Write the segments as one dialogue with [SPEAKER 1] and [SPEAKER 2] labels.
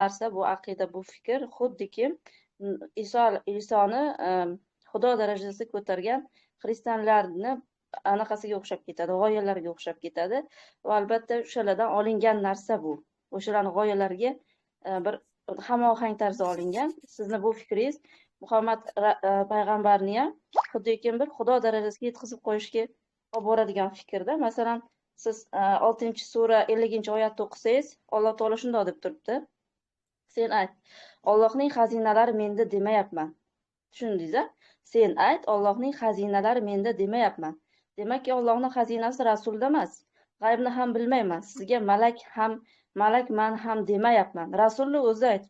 [SPEAKER 1] narsa, bu aqida, bu fikr xuddiki Isoni Xudo darajasiga ko'targan xristianlarni anaqasiga o'xshab ketadi, g'oyalariga o'xshab ketadi. Va albatta o'shalardan olingan narsa bu. O'shalarning g'oyalariga bir hamohang tarzda olingan. Sizni bu fikringiz Muhammad payg'ambarni ham xuddiki bir Xudo darajasiga yetkazib qo'yishga olib boradigan fikrda. Masalan, siz 6-sura 50-oyatni o'qisangiz, Alloh taolo shunday deb turibdi: sen ayt, Allohning xazinalari menda demayapman. Tushundingiz-a? Sen ayt, Allohning xazinalari menda demayapman. Demakki, Allohning xazinasi rasulda emas. G'aybni ham bilmayman. Sizga malakman ham demayapman. Rasulning o'zi ayt.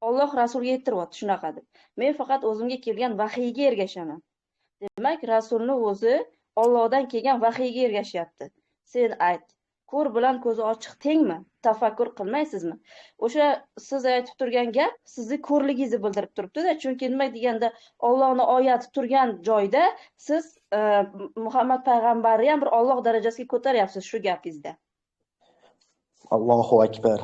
[SPEAKER 1] Alloh rasulga aytiryapti shunaqa deb. Men faqat o'zimga kelgan vahiyga ergashaman. Demak, rasulning o'zi Allohdan kelgan vahiyga ergashyapti. Sen ayt. Ko'r bilan ko'zi ochiq tengmi? Tafakkur qilmaysizmi? O'sha siz aytib turgan gap sizni ko'rligingizni bildirib turibdi-da. Chunki nima deganda Allohning oyati turgan joyda siz Muhammad payg'ambarni ham bir Alloh darajasiga ko'taryapsiz shu gapingizda.
[SPEAKER 2] Allohu akbar.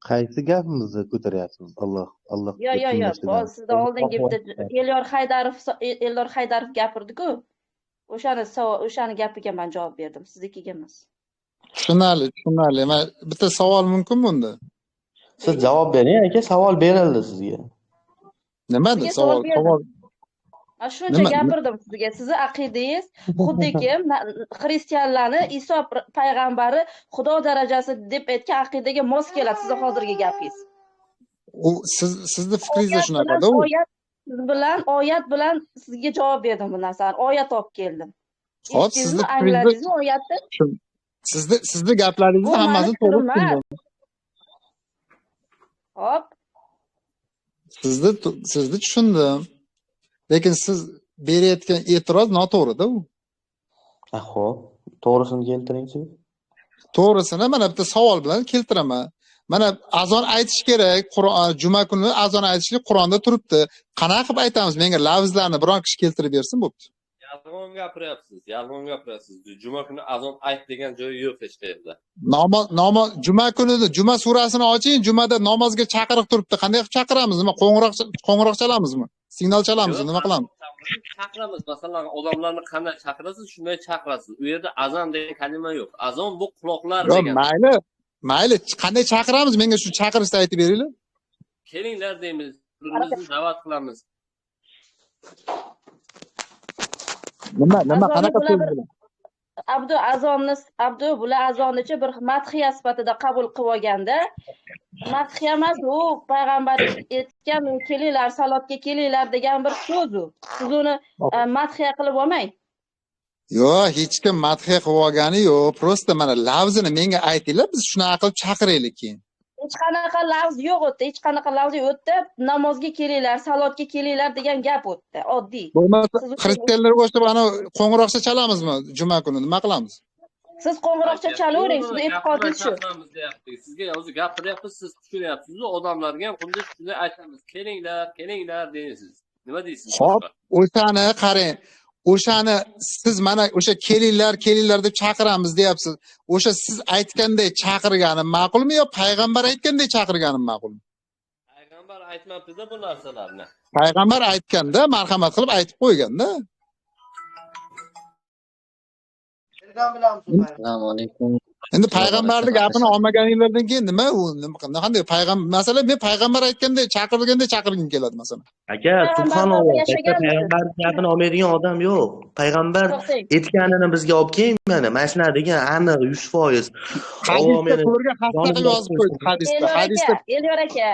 [SPEAKER 3] Qaysi gapimizni ko'taryapsiz? Alloh.
[SPEAKER 1] Yo'q. Sizdan oldingi bitta Eldor Haydarov gapirdi-ku. O'shani gapiga men javob berdim, siznikiga emas.
[SPEAKER 4] Tushunarli. Men bitta savol mumkin bunda?
[SPEAKER 2] Siz javob bering, aka, savol berildi sizga.
[SPEAKER 4] Nimada savol?
[SPEAKER 1] Shuncha gapirdim sizga. Sizni aqidangiz xuddiki xristianlarni Iso payg'ambari Xudo darajasi deb aytgan aqidaga mos keladi sizni hozirgi gapingiz.
[SPEAKER 4] U sizni fikringiz shunaqa-da.
[SPEAKER 1] Oyat bilan sizga javob berdim bu narsani. Oyat olib keldim.
[SPEAKER 4] Xo'p, sizni
[SPEAKER 1] angladingizmi oyatni?
[SPEAKER 4] Sizni gaplaringizni hammasini to'g'ri tushundim.
[SPEAKER 1] Xo'p.
[SPEAKER 4] Sizni tushundim. Lekin siz berayotgan e'tiroz noto'g'ri-da u.
[SPEAKER 2] Xo'p, to'g'risini keltiring-chi.
[SPEAKER 4] To'g'risini mana bitta savol bilan keltiraman. Mana azon aytish kerak, juma kuni azon aytishlik Qur'onda turibdi. Qanaqa qilib aytamiz? Menga lafzlarni biron kishi keltirib bersin bo'pti.
[SPEAKER 5] Yolg'on gapiryapsiz. Juma kuni azon ayt degan joyi yo'q hech qayerda.
[SPEAKER 4] Namoz juma kunida juma surasini oching, jumada namozga chaqiriq turibdi. Qanday qilib chaqiramiz? Nima qo'ng'iroq chalamizmi? Signal chalamizmi? Nima qilamiz?
[SPEAKER 5] Chaqiramiz. Masalan, odamlarni qanday chaqirasiz, shunday chaqirasiz. U yerda azon degan kalima yo'q. Azon bu quloqlar degan.
[SPEAKER 4] Mayli, qanday chaqiramiz? Menga shu chaqirishni aytib beringlar.
[SPEAKER 5] Kelinglar deymiz, birimizni da'vat qilamiz.
[SPEAKER 4] Nima qanaqa so'z bilan?
[SPEAKER 1] Abdu bular azonnicha bir madhiya sifatida qabul qilib olganda, madhiya emas, u payg'ambar aytgan kelinglar, salotga kelinglar degan bir so'z u. Siz uni madhiya qilib olmang.
[SPEAKER 4] Yo'q, hech kim madhiya qilib olgani yo'q. Prosta mana lafzini menga aytinglar, biz shunaqa qilib chaqiraylik keyin.
[SPEAKER 1] Hech qanaqa lafz yo'q o'tdi, namozga kelinglar, salotga kelinglar degan gap o'tdi, oddiy.
[SPEAKER 4] Bo'lmasa xristianlarga o'xshab ana qo'ng'iroqcha chalamizmi juma kuni? Nima qilamiz?
[SPEAKER 1] Siz qo'ng'iroqcha chalavering, siz e'tiqodingiz shu.
[SPEAKER 5] Sizga o'zi gapiryapsiz, siz tushunyapsiz, odamlarga ham xuddi shunday aytamiz. Kelinglar deysiz. Nima deysiz?
[SPEAKER 4] Xo'p, o'shani qarang. O'shani siz mana o'sha kelinglar deb chaqiramiz deyapsiz. O'sha siz aytganday chaqirgani ma'qulmi yo payg'ambar aytganday chaqirgani ma'qulmi?
[SPEAKER 5] Payg'ambar aytmabdi-da bu narsalarni.
[SPEAKER 4] Payg'ambar aytganda marhamat qilib aytib qo'yganda.
[SPEAKER 6] Assalomu alaykum.
[SPEAKER 4] Endi payg'ambarning gapini olmaganinglardan keyin nima u? Qanday payg'ambar? Masalan, men payg'ambar aytganday chaqirgim keladi masalan.
[SPEAKER 6] Aka, subhanalloh, payg'ambar gapini olmaydigan odam yo'q. Payg'ambar aytganini bizga olib keling mana. Mana shunaqa degan aniq 100%.
[SPEAKER 4] Hadisda ko'rga xasta qilib yozib qo'ydi.
[SPEAKER 1] Elyor aka,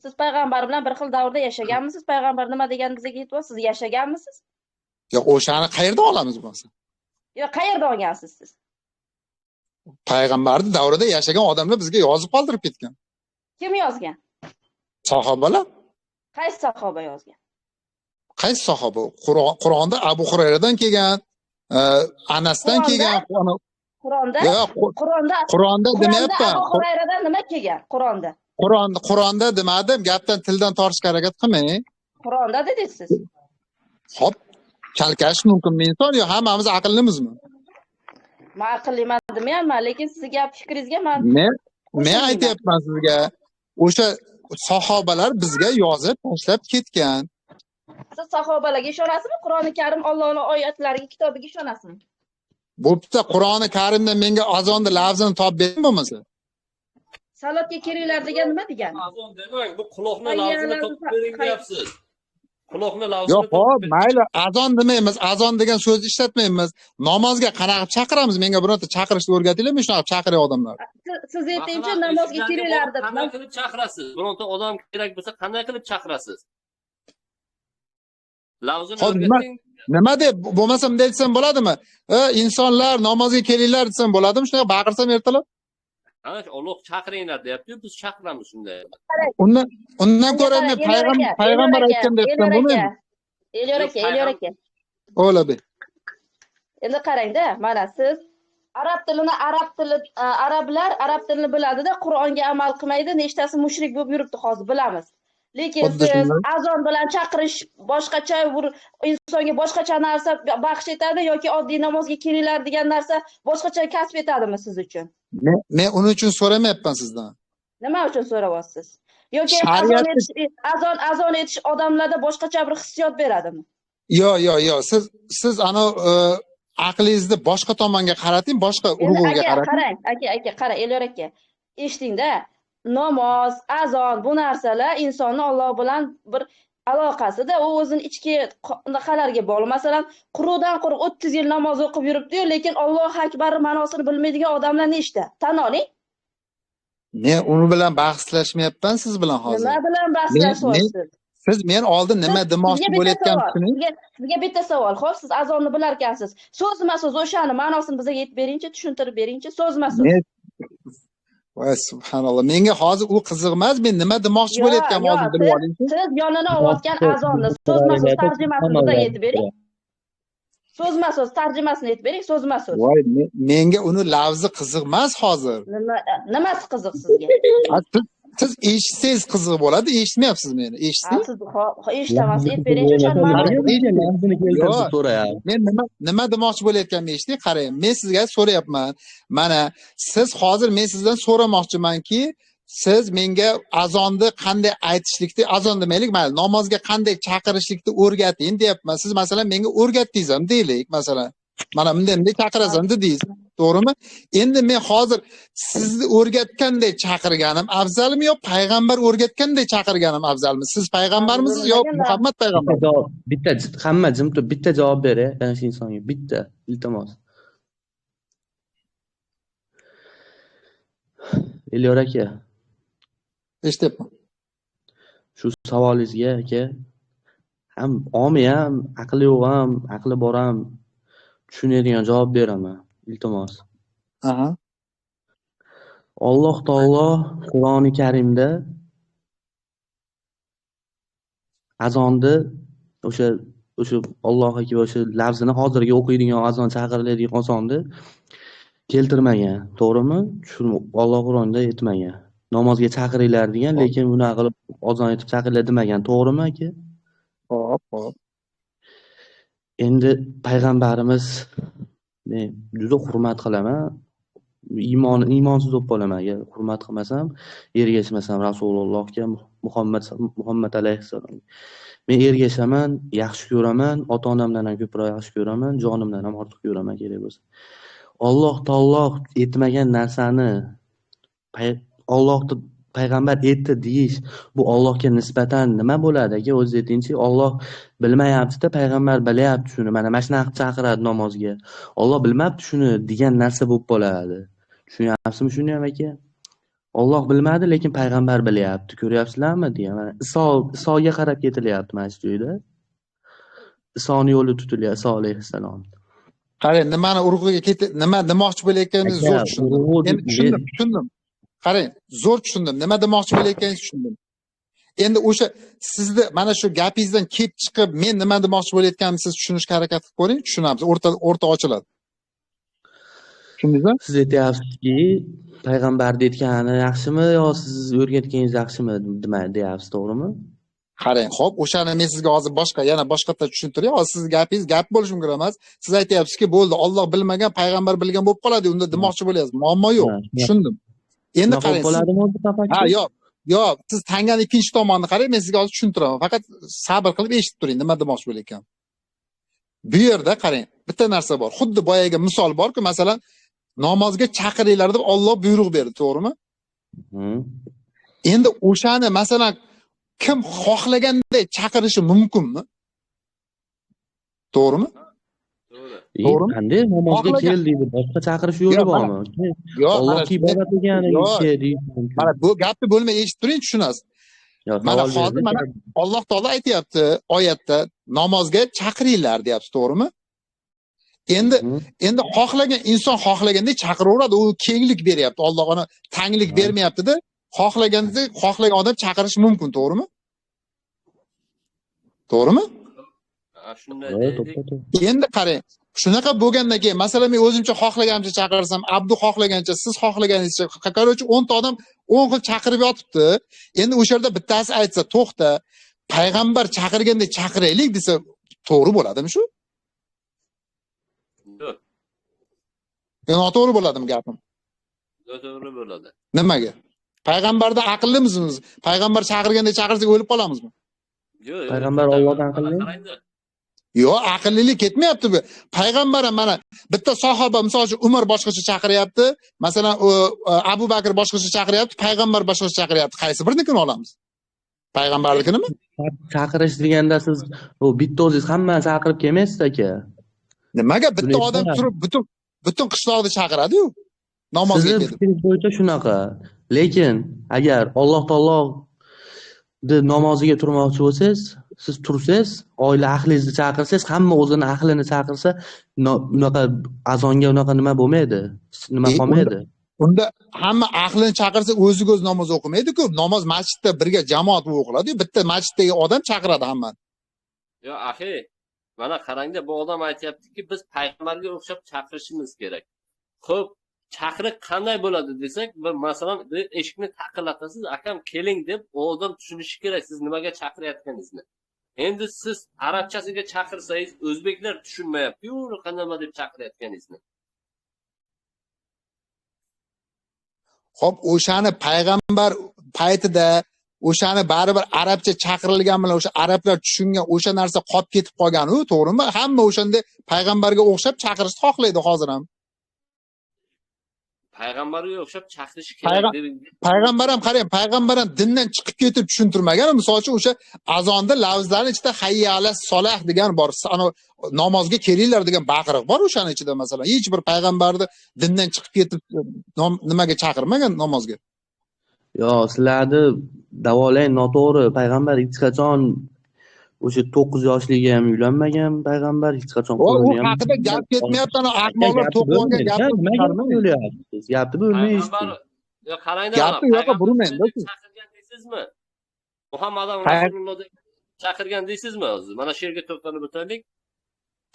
[SPEAKER 1] siz payg'ambar bilan bir xil davrda yashaganmisiz? Payg'ambar nima degan bizga aytyapsiz? Siz yashaganmisiz?
[SPEAKER 4] Yo'q, o'shani qayerdan olamiz bo'lsa?
[SPEAKER 1] Yo'q, qayerda olgansiz siz?
[SPEAKER 4] Payg'ambarning davrida yashagan odamlar bizga yozib qoldirib ketgan.
[SPEAKER 1] Kim yozgan?
[SPEAKER 4] Sahobalar.
[SPEAKER 1] Qaysi sahoba yozgan?
[SPEAKER 4] Qaysi sahoba? Qur'onda Abu Hurayradan kelgan, Anasdan kelgan. Qur'onda demayapman.
[SPEAKER 1] Abu Hurayradan nima kelgan?
[SPEAKER 4] Qur'onda demadim, gapdan tildan tortishga harakat qilmang.
[SPEAKER 1] Qur'onda dedingiz siz.
[SPEAKER 4] Xo'p, chalkash mumkinmi inson yo hammamiz aqllimizmi?
[SPEAKER 1] Men aqlliman demayapman, lekin sizni gap fikringizga men
[SPEAKER 4] Men
[SPEAKER 1] qo'shilmayman.
[SPEAKER 4] aytyapman sizga, o'sha sahobalar bizga yozib tashlab ketgan.
[SPEAKER 1] Siz sahobalarga ishonasizmi? Qur'oni Karim Allohning oyatlariga, kitobiga ishonasizmi?
[SPEAKER 4] Bo'pti, Qur'oni Karimda menga azonni lafzini topib bering bo'lmasa.
[SPEAKER 1] Salotga kiringlar degan nima degani?
[SPEAKER 5] Azon demang, bu quloqni
[SPEAKER 1] Hayyalar
[SPEAKER 5] lafzini topib bering deyapsiz. Quloqni
[SPEAKER 4] Yo'q,
[SPEAKER 5] lafzini
[SPEAKER 4] hop,
[SPEAKER 5] topib bering.
[SPEAKER 4] mayli, azon demaymiz, azon degan so'zni ishlatmaymiz. Namozga qanaqa chaqiramiz? Menga bironta chaqirishni o'rgatinglar, men shunaqa chaqiray odamlar.
[SPEAKER 1] Siz aytingchi namozga kiringlar deb.
[SPEAKER 5] Qanday qilib chaqirasiz? Bironta odam kerak bo'lsa qanday qilib chaqirasiz? Lafzini
[SPEAKER 4] Hozir
[SPEAKER 5] o'rgating.
[SPEAKER 4] nima deb bo'lmasa bunday desam bo'ladimi? Insonlar namozga kelinglar desam bo'ladimi? Shunaqa baqirsam ertalab?
[SPEAKER 5] Ana shu Alloh chaqiringlar deyapti, biz chaqiramiz shunday.
[SPEAKER 4] Undan ko'ra men payg'ambar aytgandek desam bo'lmaymi?
[SPEAKER 1] Elyor aka.
[SPEAKER 4] O'labi.
[SPEAKER 1] Endi qarangda, mana siz arablar arab tilini biladi-da, Qur'onga amal qilmaydi, nechtasi mushrik bo'lib yuribdi hozir bilamiz. Lekin
[SPEAKER 4] Xuddi
[SPEAKER 1] siz
[SPEAKER 4] shunday.
[SPEAKER 1] azon bilan chaqirish boshqacha bir insonga boshqacha narsa baxsh etadi yoki oddiy namozga kiringlar degan narsa boshqacha kasb etadimi siz uchun?
[SPEAKER 4] Men uning uchun so'ramayapman sizdan.
[SPEAKER 1] Nima uchun so'rayapsiz? Yoki azon etish odamlarda boshqacha bir hissiyot beradimi?
[SPEAKER 4] Yo'q. Siz ana aqlingizni boshqa tomonga qarating, boshqa urg'uga qarating.
[SPEAKER 1] Qarang, aka, qara, Elyor aka. Eshitingda, namoz, azon bu narsalar insonni Alloh bilan bir aloqasida, u o'zining ichki naqalariga bog'liq. Masalan, quruqdan quruq 30 yil namoz o'qib yuribdi-yu, lekin Alloh akbar ma'nosini bilmaydigan odamlar nechta? Tan oling.
[SPEAKER 4] Men uni bilan bahslashmayapman siz bilan hozir.
[SPEAKER 1] Nima bilan bahslashyapsiz?
[SPEAKER 4] Siz men oldin nima demoqchi bo'layotganingizni
[SPEAKER 1] Sizga bitta savol. Xo'p, siz azonni bilar ekansiz. So'zma-so'z o'shani ma'nosini bizga aytib beringchi, tushuntirib beringchi, so'zma-so'z.
[SPEAKER 4] Voy subhanalloh. Menga hozir u qiziq emas. Men nima demoqchi bo'layotganimni hozir bilib oling.
[SPEAKER 1] Siz yonini olayotgan azonni so'zma-so'z tarjimasini bizga aytib bering. So'zma-so'z tarjimasini aytib bering, so'zma-so'z.
[SPEAKER 4] Voy, menga uni lafzi qiziq emas hozir.
[SPEAKER 1] Nimasi qiziq sizga?
[SPEAKER 4] Siz eshitsangiz qiziq bo'ladi, eshitmayapsiz meni. Eshitdingiz?
[SPEAKER 1] Siz eshitamas, aytib beringchi,
[SPEAKER 4] Men nima demoqchi bo'layotganimni eshiting, qarang. Men sizga so'rayapman. Mana siz hozir men sizdan so'ramoqchimanki, siz menga azonni qanday aytishlikni, azon demaylik, mayli, namozga qanday chaqirishlikni o'rgating deyapman. Siz masalan menga o'rgatdingiz ham deylik, masalan. Mana bunday chaqirasan dedingiz. To'g'rimi? Endi men hozir sizni o'rgatganday chaqirganim afzalmi yo payg'ambar o'rgatganday chaqirganim afzalmi? Siz payg'ambarmisiz yo Muhammad payg'ambar?
[SPEAKER 6] Bitta hamma jim turib bitta javob ber, ana shu insonga bitta, iltimos. Elyor aka,
[SPEAKER 4] Eshityapman.
[SPEAKER 6] shu savolingizga aka, ham omi ham, aqli yo'q ham, aqli bor ham tushunadigan javob beraman, iltimos.
[SPEAKER 4] Aha.
[SPEAKER 6] Alloh taolo Qur'oni Karimda azonni o'sha Alloh akbar o'sha lafzini hozirgi o'qiydigan azon chaqiriladigan azonni keltirmagan, to'g'rimi? Shu Alloh Qur'onda aytmagan. Namozga chaqiringlar degan, lekin bunaqa qilib azon aytib chaqiringlar demagan, to'g'rimi aka?
[SPEAKER 4] Hop.
[SPEAKER 6] Endi payg'ambarimiz men juda hurmat qilaman. Iymonsiz bo'lib qolaman agar hurmat qilmasam, ergashmasam Rasulullohga, Muhammad alayhissalom. Men ergashaman, yaxshi ko'raman, ota-onamdan ham ko'proq yaxshi ko'raman, jonimdan ham ortiq ko'raman kerak bo'lsa. Alloh taolo etmagan narsani Allohni payg'ambar etdi deyish, bu Allohga nisbatan nima bo'ladi aka? O'zi aytingchi, Alloh bilmayapti-da, payg'ambar bilyapti shuni. Mana shunaqa chaqiradi namozga. Alloh bilmabdi shuni degan narsa bo'lib qoladi. Tushunyapsizmi shuni ham aka? Alloh bilmadi, lekin payg'ambar bilyapti. Ko'ryapsizlarmi deya. Mana Isoga qarab ketilyapti mana shu joyda. Isoning yo'li tutilyapti, Iso alayhissalom.
[SPEAKER 4] Qarang, nimani urg'uga nima demoqchi bo'layotganingizni zo'r tushundim. Endi tushundim. Qarang, zo'r tushundim. Nima demoqchi bo'layotganingizni tushundim. Endi o'sha sizni mana shu gapingizdan kelib chiqib, men nima demoqchi bo'layotganimni siz tushunishga harakat qilib ko'ring, tushunamiz. O'rta ochiladi. Tushundingizmi?
[SPEAKER 6] Siz aytyapsizki, payg'ambarning aytgani yaxshimi yo siz o'rgatganingiz yaxshimi deyapsiz, to'g'rimi?
[SPEAKER 4] qarang, xo'p, o'shani men sizga hozir yana boshqacha tushuntiray. Hozir siz gapingiz gap bo'lishi mumkin emas. Siz aytyapsizki, bo'ldi, Alloh bilmagan, payg'ambar bilgan bo'lib qoladi. Unda demoqchi bo'lyapsiz. Muammo yo'q. Tushundim. Endi
[SPEAKER 6] Shunaqa
[SPEAKER 4] qarang, siz
[SPEAKER 6] bo'ladimi o'zi tafakkur?
[SPEAKER 4] ha, yo'q, siz tangani ikkinchi tomonini qarang, men sizga hozir tushuntiraman. Faqat sabr qilib eshitib turing, nima demoqchi bo'layotgan. Bu yerda qarang, bitta narsa bor. Xuddi boyaga misol borku, masalan, namozga chaqiringlar deb Alloh buyruq berdi, to'g'rimi? Endi o'shani masalan kim xohlaganday chaqirishi mumkinmi? To'g'rimi?
[SPEAKER 5] To'g'ri.
[SPEAKER 4] To'g'rimi?
[SPEAKER 6] Qanday namozga
[SPEAKER 4] Xohlagan-
[SPEAKER 6] kel deydi, boshqa chaqirish yo'li
[SPEAKER 4] Yo'q,
[SPEAKER 6] bormi?
[SPEAKER 4] Yo'q,
[SPEAKER 6] Allohga ibodat qilgani
[SPEAKER 4] yo'q.
[SPEAKER 6] deydi.
[SPEAKER 4] Mana bu gapni bo'lmay eshitib turing, tushunasiz. Mana hozir mana Alloh taolo aytayapti oyatda, namozga chaqiringlar deyapti, to'g'rimi? Endi xohlagan inson xohlaganday chaqiraveradi, u kenglik beryapti. Alloh ona tanglik bermayapti-da, xohlaganday xohlagan odam chaqirishi mumkin, to'g'rimi? To'g'rimi?
[SPEAKER 5] Ha, shunday
[SPEAKER 6] To'g'ri,
[SPEAKER 5] deylik.
[SPEAKER 6] to'g'ri.
[SPEAKER 4] Endi qarang, shunaqa bo'lgandan keyin, masalan, men o'zimcha xohlagancha chaqirsam, Abdu xohlagancha, siz xohlaganingizcha, qarochi 10 ta odam 10 xil chaqirib yotibdi. Endi o'sha yerda bittasi aytsa, "To'xta, payg'ambar chaqirgandek chaqiraylik" desa, to'g'ri bo'ladimi shu?
[SPEAKER 5] Yo'q,
[SPEAKER 4] Noto'g'ri bo'ladimi gapim?
[SPEAKER 5] to'g'ri bo'ladi.
[SPEAKER 4] Nimaga? Payg'ambarda aqllimisiz? Payg'ambar chaqirgandek chaqirsak o'lib qolamizmi?
[SPEAKER 5] Yo'q,
[SPEAKER 6] Payg'ambar Allohdan aqlli.
[SPEAKER 5] qarangda.
[SPEAKER 4] Yo'q, aqllilik ketmayapti bu. Payg'ambar ham mana bitta sahoba, misol uchun Umar boshqacha chaqiryapti, masalan, Abu Bakr boshqacha chaqiryapti, payg'ambar boshqacha chaqiryapti. Qaysi birnikini olamiz? Payg'ambarnikinimi?
[SPEAKER 6] Chaqirish deganda siz u bitta o'zingiz hammani chaqirib kelmaysiz aka.
[SPEAKER 4] Nimaga bitta
[SPEAKER 6] Buni
[SPEAKER 4] odam
[SPEAKER 6] aytmayman.
[SPEAKER 4] turib butun qishloqni chaqiradi-yu namozga
[SPEAKER 6] Sizni
[SPEAKER 4] kelib.
[SPEAKER 6] fikringiz bo'yicha shunaqa. Lekin agar Alloh taolo namoziga turmoqchi bo'lsangiz, siz tursangiz, oila ahlingizni chaqirsangiz, hamma o'zini ahlini chaqirsa, unaqa azonga unaqa nima bo'lmaydi. Nima qolmaydi.
[SPEAKER 4] Unda hamma ahlini chaqirsa o'ziga o'zi namoz o'qimaydi-ku. Namoz masjidda birga jamoat o'qiladi-yu, bitta masjiddagi odam chaqiradi hammani.
[SPEAKER 5] Yo'q, axi, mana qarangda, bu odam aytayaptiki, biz payg'ambarga o'xshab chaqirishimiz kerak. Xo'p, chaqiriq qanday bo'ladi desak, bir masalan, bir eshikni taqillatasiz, akam keling deb, u odam tushunishi kerak siz nimaga chaqirayotganingizni. Endi siz arabchasiga chaqirsangiz, o'zbeklar tushunmayapti-yu, qanday deb chaqirayotganingizni.
[SPEAKER 4] Xo'p, o'shani payg'ambar paytida o'shani baribir arabcha chaqirilgan bilan o'sha arablar tushungan o'sha narsa qolib ketib qolgan-u, to'g'rimi? Hamma o'shanda payg'ambarga o'xshab chaqirishni xohlaydi hozir ham.
[SPEAKER 5] Payg'ambarga o'xshab chaqirish kerak deb.
[SPEAKER 4] Payg'ambar ham qarang, payg'ambar ham dindan chiqib ketib tushuntirmagan. Misol uchun o'sha azonda lavzlarning ichida hayya ala solah degan bor. Ana namozga kelinglar degan baqiriq bor o'shaning ichida masalan. Hech bir payg'ambarni dindan chiqib ketib nimaga chaqirmagan namozga.
[SPEAKER 6] Yo, sizlarni davolang noto'g'ri. Payg'ambar hech qachon o'sha 9 yoshliga ham uylanmagan payg'ambar, hech qachon
[SPEAKER 4] U
[SPEAKER 6] qo'lini ham
[SPEAKER 4] haqida gap ketmayapti, ana ahmoqlar to'qilgan gapni
[SPEAKER 6] bo'lyapsiz. Gapni bo'lmaysiz.
[SPEAKER 5] Payg'ambar, yo qarangda,
[SPEAKER 4] Gapni yo'qqa burmaydi.
[SPEAKER 5] chaqirgan deysizmi? Muhammad
[SPEAKER 4] Pay-
[SPEAKER 5] Rasulullohni chaqirgan deysizmi o'zi? Mana shu yerga to'xtalib o'taylik.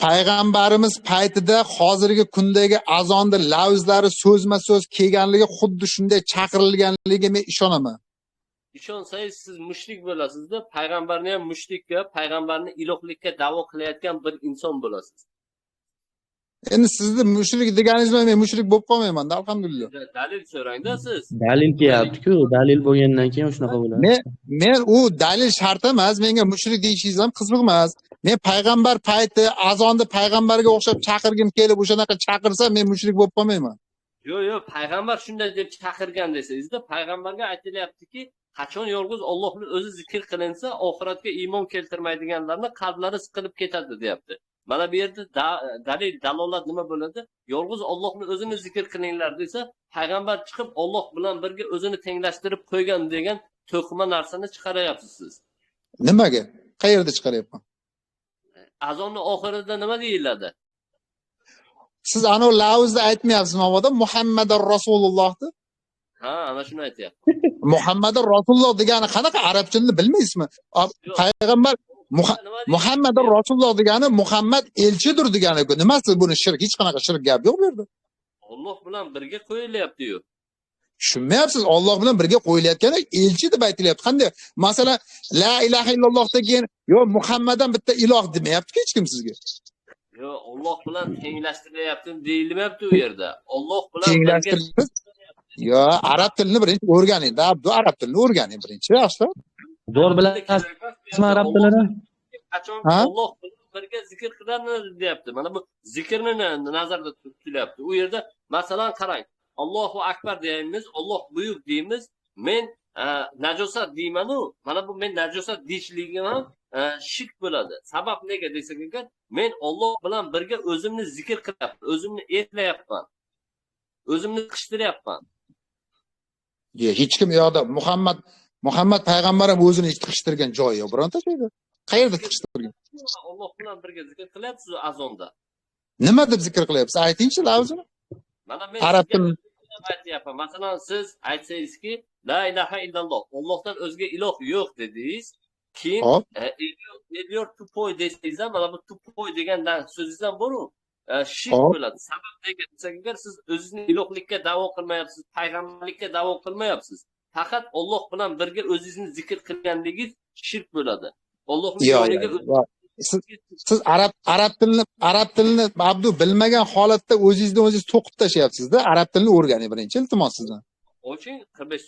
[SPEAKER 4] Payg'ambarimiz paytida hozirgi kundagi azonda lavzlari so'zma-so'z kelganligi xuddi shunday chaqirilganligiga men ishonaman.
[SPEAKER 5] Ishonsangiz siz mushrik bo'lasizda, payg'ambarni ham mushrikka, payg'ambarni ilohlikka da'vo qilayotgan bir inson bo'lasiz.
[SPEAKER 4] Endi sizni mushrik deganingiz bilan men mushrik bo'lib qolmayman-da, alhamdulillah.
[SPEAKER 5] Dalil so'rangda siz.
[SPEAKER 6] Dalil kelyapti-ku, dalil bo'lgandan keyin shunaqa bo'ladi.
[SPEAKER 4] Men u dalil shart emas, menga mushrik deyishingiz ham qiziq emas. Men payg'ambar payti azonda payg'ambarga o'xshab chaqirgim kelib o'shanaqa chaqirsa men mushrik bo'lib qolmayman.
[SPEAKER 5] Yo'q, payg'ambar shunday deb chaqirgan desangizda, payg'ambarga aytilyaptiki, qachon yolg'iz Allohning o'zi zikr qilinsa, oxiratga iymon keltirmaydiganlarni qalblari siqilib ketadi, deyapti. Mana bu yerda dalil, dalolat nima bo'ladi? Yolg'iz Allohning o'zini zikr qilinglar desa, payg'ambar chiqib Alloh bilan birga o'zini tenglashtirib qo'ygan degan to'qima narsani chiqarayapsiz siz.
[SPEAKER 4] Nimaga? Qayerda chiqaryapman?
[SPEAKER 5] Azonni oxirida nima deyiladi?
[SPEAKER 4] Siz ana lavzni aytmayapsizmi avvalda Muhammadur Rasulullohni?
[SPEAKER 5] Ha, ana shuni aytyapti.
[SPEAKER 4] Muhammadur Rasululloh degani qanaqa arabchani bilmaysizmi? Payg'ambar Muhammadur Rasululloh degani Muhammad elchidir degani-ku. Nimasi buni shirk? Hech qanaqa shirk gap yo'q bu yerda.
[SPEAKER 5] Alloh bilan birga qo'yilyapti-yu.
[SPEAKER 4] tushunmayapsiz. Alloh bilan birga qo'yilayotganda elchi deb aytilyapti. Qanday? Masalan, la ilaha illallohdan keyin yo Muhammaddan bitta iloh demayapti hech kim sizga.
[SPEAKER 5] Yo, Alloh bilan tenglashtiryaptim deyilmayapti u yerda. Alloh bilan birga
[SPEAKER 4] Tenglashtirib yo arab tilini birinchi o'rganing. Abdu arab tilini o'rganing birinchi, yaxshi.
[SPEAKER 6] Zo'r bilasizmi arab tilini?
[SPEAKER 5] Qachonki
[SPEAKER 4] Ha?
[SPEAKER 5] Alloh bilan birga zikr qilinadi deyapti. Mana bu zikrni nazarda tutilyapti. U yerda masalan qarang. Allohu akbar deymiz, Alloh buyuk deymiz. Men najosat deyman-u, mana bu men najosat deyishligim ham shirk bo'ladi. Sabab nega desak ekan, men Alloh bilan birga o'zimni zikr qilyapman, o'zimni eslayapman. O'zimni qishtiryapman.
[SPEAKER 4] Hech kim yo'qda Muhammad payg'ambar ham o'zini tiqishtirgan joyi yo'q bironta joyda. Qayerda tiqishtirgan?
[SPEAKER 5] Alloh bilan birga zikr qilyapsiz azonda.
[SPEAKER 4] Nima deb zikr qilyapsiz? Aytingchi lavzini.
[SPEAKER 5] Mana men
[SPEAKER 4] Arab
[SPEAKER 5] sizga
[SPEAKER 4] tilini
[SPEAKER 5] aytyapman. Masalan, siz aytsangizki, la ilaha illalloh, Allohdan o'zga iloh yo'q dedingiz. Keyin
[SPEAKER 4] hop.
[SPEAKER 5] Eliyor tupoy desangiz ham, mana bu tupoy degandan so'zingizdan bor-u, shirk
[SPEAKER 4] Hop.
[SPEAKER 5] bo'ladi. Sabab nega desak, agar siz o'zingizni ilohlikka da'vo qilmayapsiz, payg'ambarlikka da'vo qilmayapsiz. Faqat Alloh bilan birga o'zingizni zikr qilganligingiz shirk bo'ladi. Allohning
[SPEAKER 4] Yo'q,
[SPEAKER 5] yoniga
[SPEAKER 4] yo'q. Siz arab tilini Abdu bilmagan holatda o'zingizdan o'zingiz to'qib tashlayapsiz-da. Arab tilini o'rganing birinchi, iltimos sizdan.
[SPEAKER 5] Oching 45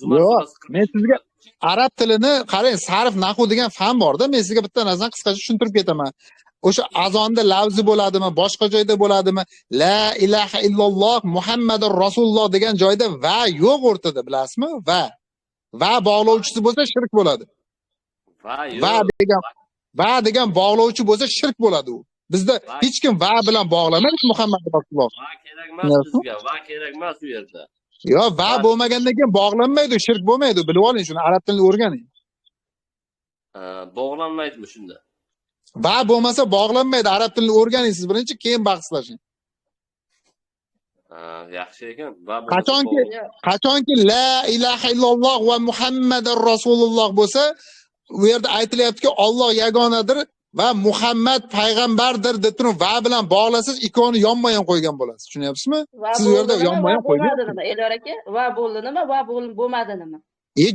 [SPEAKER 5] Zumar
[SPEAKER 4] Yo'q,
[SPEAKER 5] surasi 45.
[SPEAKER 4] men sizga arab tilini qarang, sarf, nahv degan fan bor-da. Men sizga bitta narsani qisqacha tushuntirib ketaman. O'sha azonda lavzi bo'ladimi, boshqa joyda bo'ladimi? La ilaha illalloh Muhammadur Rasululloh degan joyda va yo'q o'rtada, bilasizmi? Va bog'lovchisi bo'lsa shirk bo'ladi. Va degan bog'lovchi bo'lsa shirk bo'ladi u. Bizda hech kim va bilan bog'lamaydi Muhammad Rasululloh.
[SPEAKER 5] Va kerak emas bizga, va kerak emas u yerda.
[SPEAKER 4] Yo, va bo'lmagandan keyin bog'lanmaydi, shirk bo'lmaydi. Bilib oling shuni, arab tilini o'rganing.
[SPEAKER 5] Bog'lanmaydimi shunda?
[SPEAKER 4] Va bo'lmasa bog'lanmaydi, arab tilini o'rganing siz birinchi, keyin bahslashing.
[SPEAKER 5] Yaxshi ekan. Va
[SPEAKER 4] Qachonki la ilaha illalloh va Muhammadur Rasululloh bo'lsa, u yerda aytilyaptiki, Alloh yagonadir va Muhammad payg'ambardir deb turib va bilan bog'lasiz, ikkovini yonma-yon qo'ygan bo'lasiz. Tushunyapsizmi? Siz u yerda yonma-yon qo'ymaysiz.
[SPEAKER 1] Elyor aka, va bo'ldi nima, va bo'lmadi nima?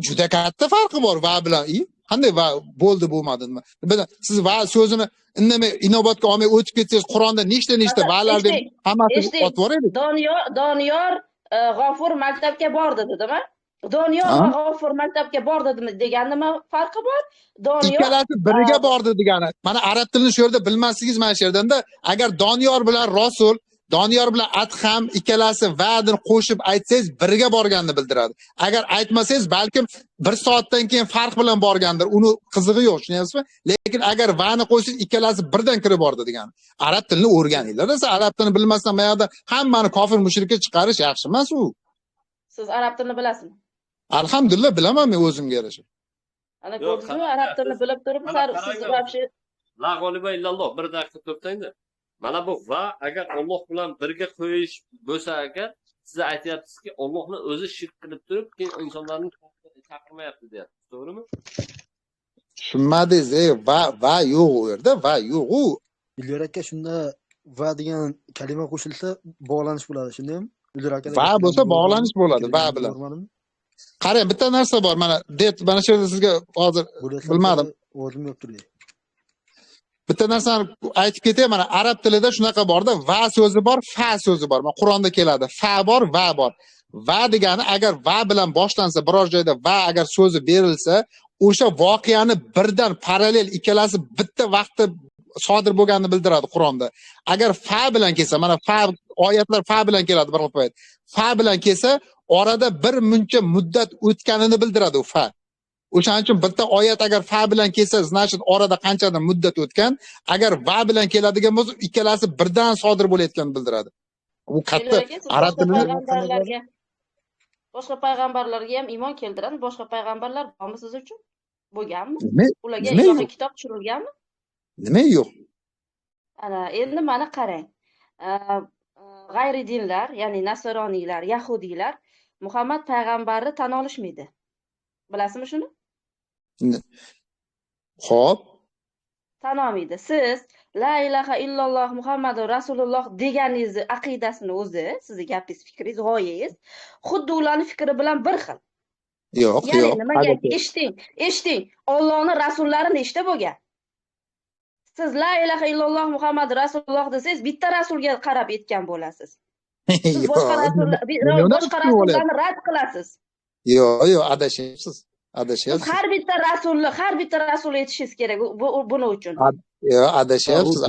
[SPEAKER 4] Juda katta farqi bor va bilan. Qanday va bo'ldi bo'lmadi nima? Siz va so'zini indamay inobatga olmay o'tib ketsangiz, Qur'onda nechta va'lar deb hammasini otib yuboraylik.
[SPEAKER 1] Doniyor G'ofur maktabga bordi dedimi? Doniyor va G'ofur maktabga bordi degan nima farqi bor? Doniyor
[SPEAKER 4] ikkalasi biriga bordi degani. Mana arab tilini shu yerda bilmasligingiz mana shu yerdanda, agar Doniyor bilan Rasul, Doniyor bilan Adham ikkalasi va'dini qo'shib aytsangiz biriga borganini bildiradi. Agar aytmasangiz balkim 1 soatdan keyin farq bilan borgandir. Uni qizig'i yo'q, tushunyapsizmi? Lekin agar va'ni qo'ysangiz ikkalasi birdan kirib bordi degani. Arab tilini o'rganinglar. Siz arab tilini bilmasdan bu yerda hammani kofir mushrikka chiqarish yaxshi emas u.
[SPEAKER 1] Siz arab tilini bilasizmi?
[SPEAKER 4] Alhamdulillah bilaman men o'zimga yarasha.
[SPEAKER 1] Ana ko'rdingizmi, arab tilini bilib turib, siz вообще
[SPEAKER 5] la g'oliba illalloh 1 daqiqa to'xtangda. Mana bu va agar Alloh bilan birga qo'yish bo'lsa agar, siz aytyapsizki, Allohni o'zi shirk qilib turib, keyin insonlarni chaqirmayapti deyapsiz, to'g'rimi?
[SPEAKER 4] Tushunmadingiz, va yo'q u yerda, va yo'q u.
[SPEAKER 7] Ilyor aka, shunda va degan kalima qo'shilsa bog'lanish bo'ladi, shundaymi? Ilyor aka
[SPEAKER 4] va bo'lsa bog'lanish bo'ladi, va bilan. Qarang, bitta narsa bor, mana mana shu yerda sizga hozir bilmadim.
[SPEAKER 7] O'zim yo'q turli.
[SPEAKER 4] Bitta narsani aytib ketay, mana arab tilida shunaqa borda, va so'zi bor, fa so'zi bor. Mana Qur'onda keladi. Fa bor, va bor. Va degani agar va bilan boshlansa, biror joyda va agar so'zi berilsa, o'sha voqeani birdan parallel ikkalasi bitta vaqtda sodir bo'lganini bildiradi Qur'onda. Agar fa bilan kelsa, mana fa oyatlar fa bilan keladi bir payt. Fa bilan kelsa, orada bir muncha muddat o'tganini bildiradi u fa. O'shaning uchun bitta oyat agar fa bilan kelsa, значит orada qanchadan muddat o'tgan, agar va bilan keladigan bo'lsa, ikkalasi birdan sodir bo'layotganini bildiradi. Bu katta arab tilini
[SPEAKER 1] boshqa payg'ambarlarga ham iymon keltiradi. Boshqa payg'ambarlar bormi siz uchun? Bo'lganmi? Ularga ilohiy kitob tushirilganmi?
[SPEAKER 4] Nima yo'q?
[SPEAKER 1] Ana endi mana qarang. G'ayri dinlar, ya'ni nasroniylar, yahudiylar Muhammad payg'ambarni tan olishmaydi. Bilasizmi shuni?
[SPEAKER 4] Xo'p.
[SPEAKER 1] Tan olmaydi. Siz la ilaha illalloh Muhammadu Rasululloh deganingizni aqidasini o'zi, sizni gapingiz, fikringiz, g'oyangiz xuddi ularning fikri bilan bir xil.
[SPEAKER 4] Yo'q,
[SPEAKER 1] Ya'ni
[SPEAKER 4] yo'q.
[SPEAKER 1] nimaga
[SPEAKER 4] Adachi.
[SPEAKER 1] eshiting. Allohning rasullari nechta bo'lgan? Siz la ilaha illalloh Muhammadu Rasululloh desangiz, bitta rasulga qarab aytgan bo'lasiz. Siz boshqa rasullarni rad qilasiz.
[SPEAKER 4] Yo'q, adashyapsiz.
[SPEAKER 1] Siz har bitta rasul aytishingiz kerak buning uchun.
[SPEAKER 4] Yo'q, adashyapsiz.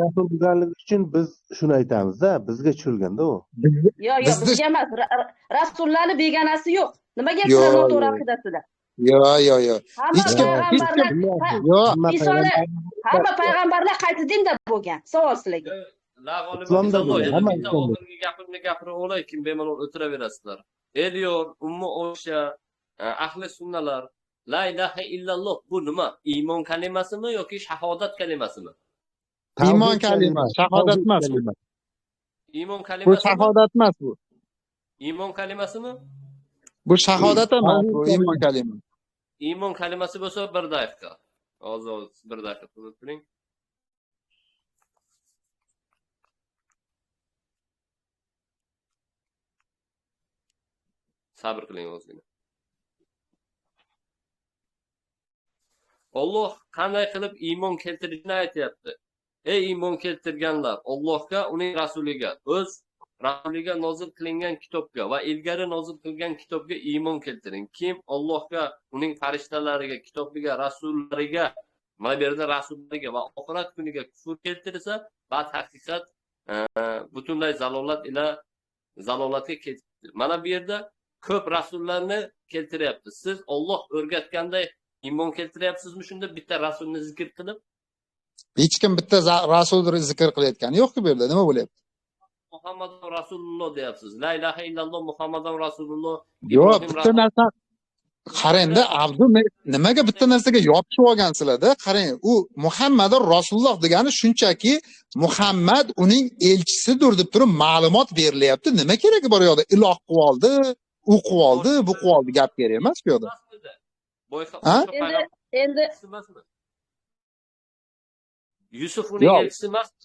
[SPEAKER 3] Rasul bo'lganligi uchun biz shuni aytamiz-da, bizga tushilganda u.
[SPEAKER 1] Yo'q, bizga emas. Rasullarni begonasi yo'q. Nimaga sizlar noto'g'ri aqidasizlar?
[SPEAKER 4] Yo'q.
[SPEAKER 1] Hamma payg'ambarlar qaysi dinda bo'lgan? Savol sizlarga.
[SPEAKER 5] Oxirgi gapimni gapirib olay, kim bemalol o'tiraverasizlar. Eliyor, Ummu Oysha, ahli sunnalar, la ilaha illalloh bu nima? Iymon kalimasimi yoki shahodat kalimasimi?
[SPEAKER 4] Iymon kalimasi, shahodat emas.
[SPEAKER 5] Iymon
[SPEAKER 4] Bu
[SPEAKER 5] kalimasimi?
[SPEAKER 4] shahodat emas bu.
[SPEAKER 5] Iymon kalimasimi?
[SPEAKER 4] Bu shahodat emas, bu iymon kalimasi.
[SPEAKER 5] Iymon kalimasi bo'lsa 1 daqiqa. Hozir 1 daqiqa turib turing. Sabr qiling o'zingizga. Alloh qanday qilib iymon keltirishni aytayapti. Ey iymon keltirganlar, Allohga, uning rasuliga, o'z rasuliga nozil qilingan kitobga va ilgari nozil qilgan kitobga iymon keltiring. Kim Allohga, uning farishtalariga, kitobiga, rasullariga, mana bu yerda rasullariga va oxirat kuniga kufr keltirsa, ba'd haqiqat butunlay zalolatga ketdi. Mana bu yerda ko'p rasullarni keltiryapti. Siz Alloh o'rgatganday iymon keltiryapsizmi shunda bitta rasulni zikr qilib?
[SPEAKER 4] Hech kim bitta rasulni zikr qilayotgani yo'q-ku bu yerda. Nima bo'lyapti?
[SPEAKER 5] Muhammad Rasululloh deyapsiz. La ilaha illalloh Muhammadan Rasululloh.
[SPEAKER 4] Yo'q, bitta narsa qarangda, Abdu nimaga bitta narsaga yopishib olgansizlar-da? Qarang, u Muhammad Rasululloh degani shunchaki Muhammad uning elchisidir deb turib ma'lumot berilyapti. Nima keragi bor yo'qda? Iloh qildi, u qildi, bu qildi gap kerak emas bu yo'qda.
[SPEAKER 1] Endi
[SPEAKER 5] Yusuf uning elchisi emasmi?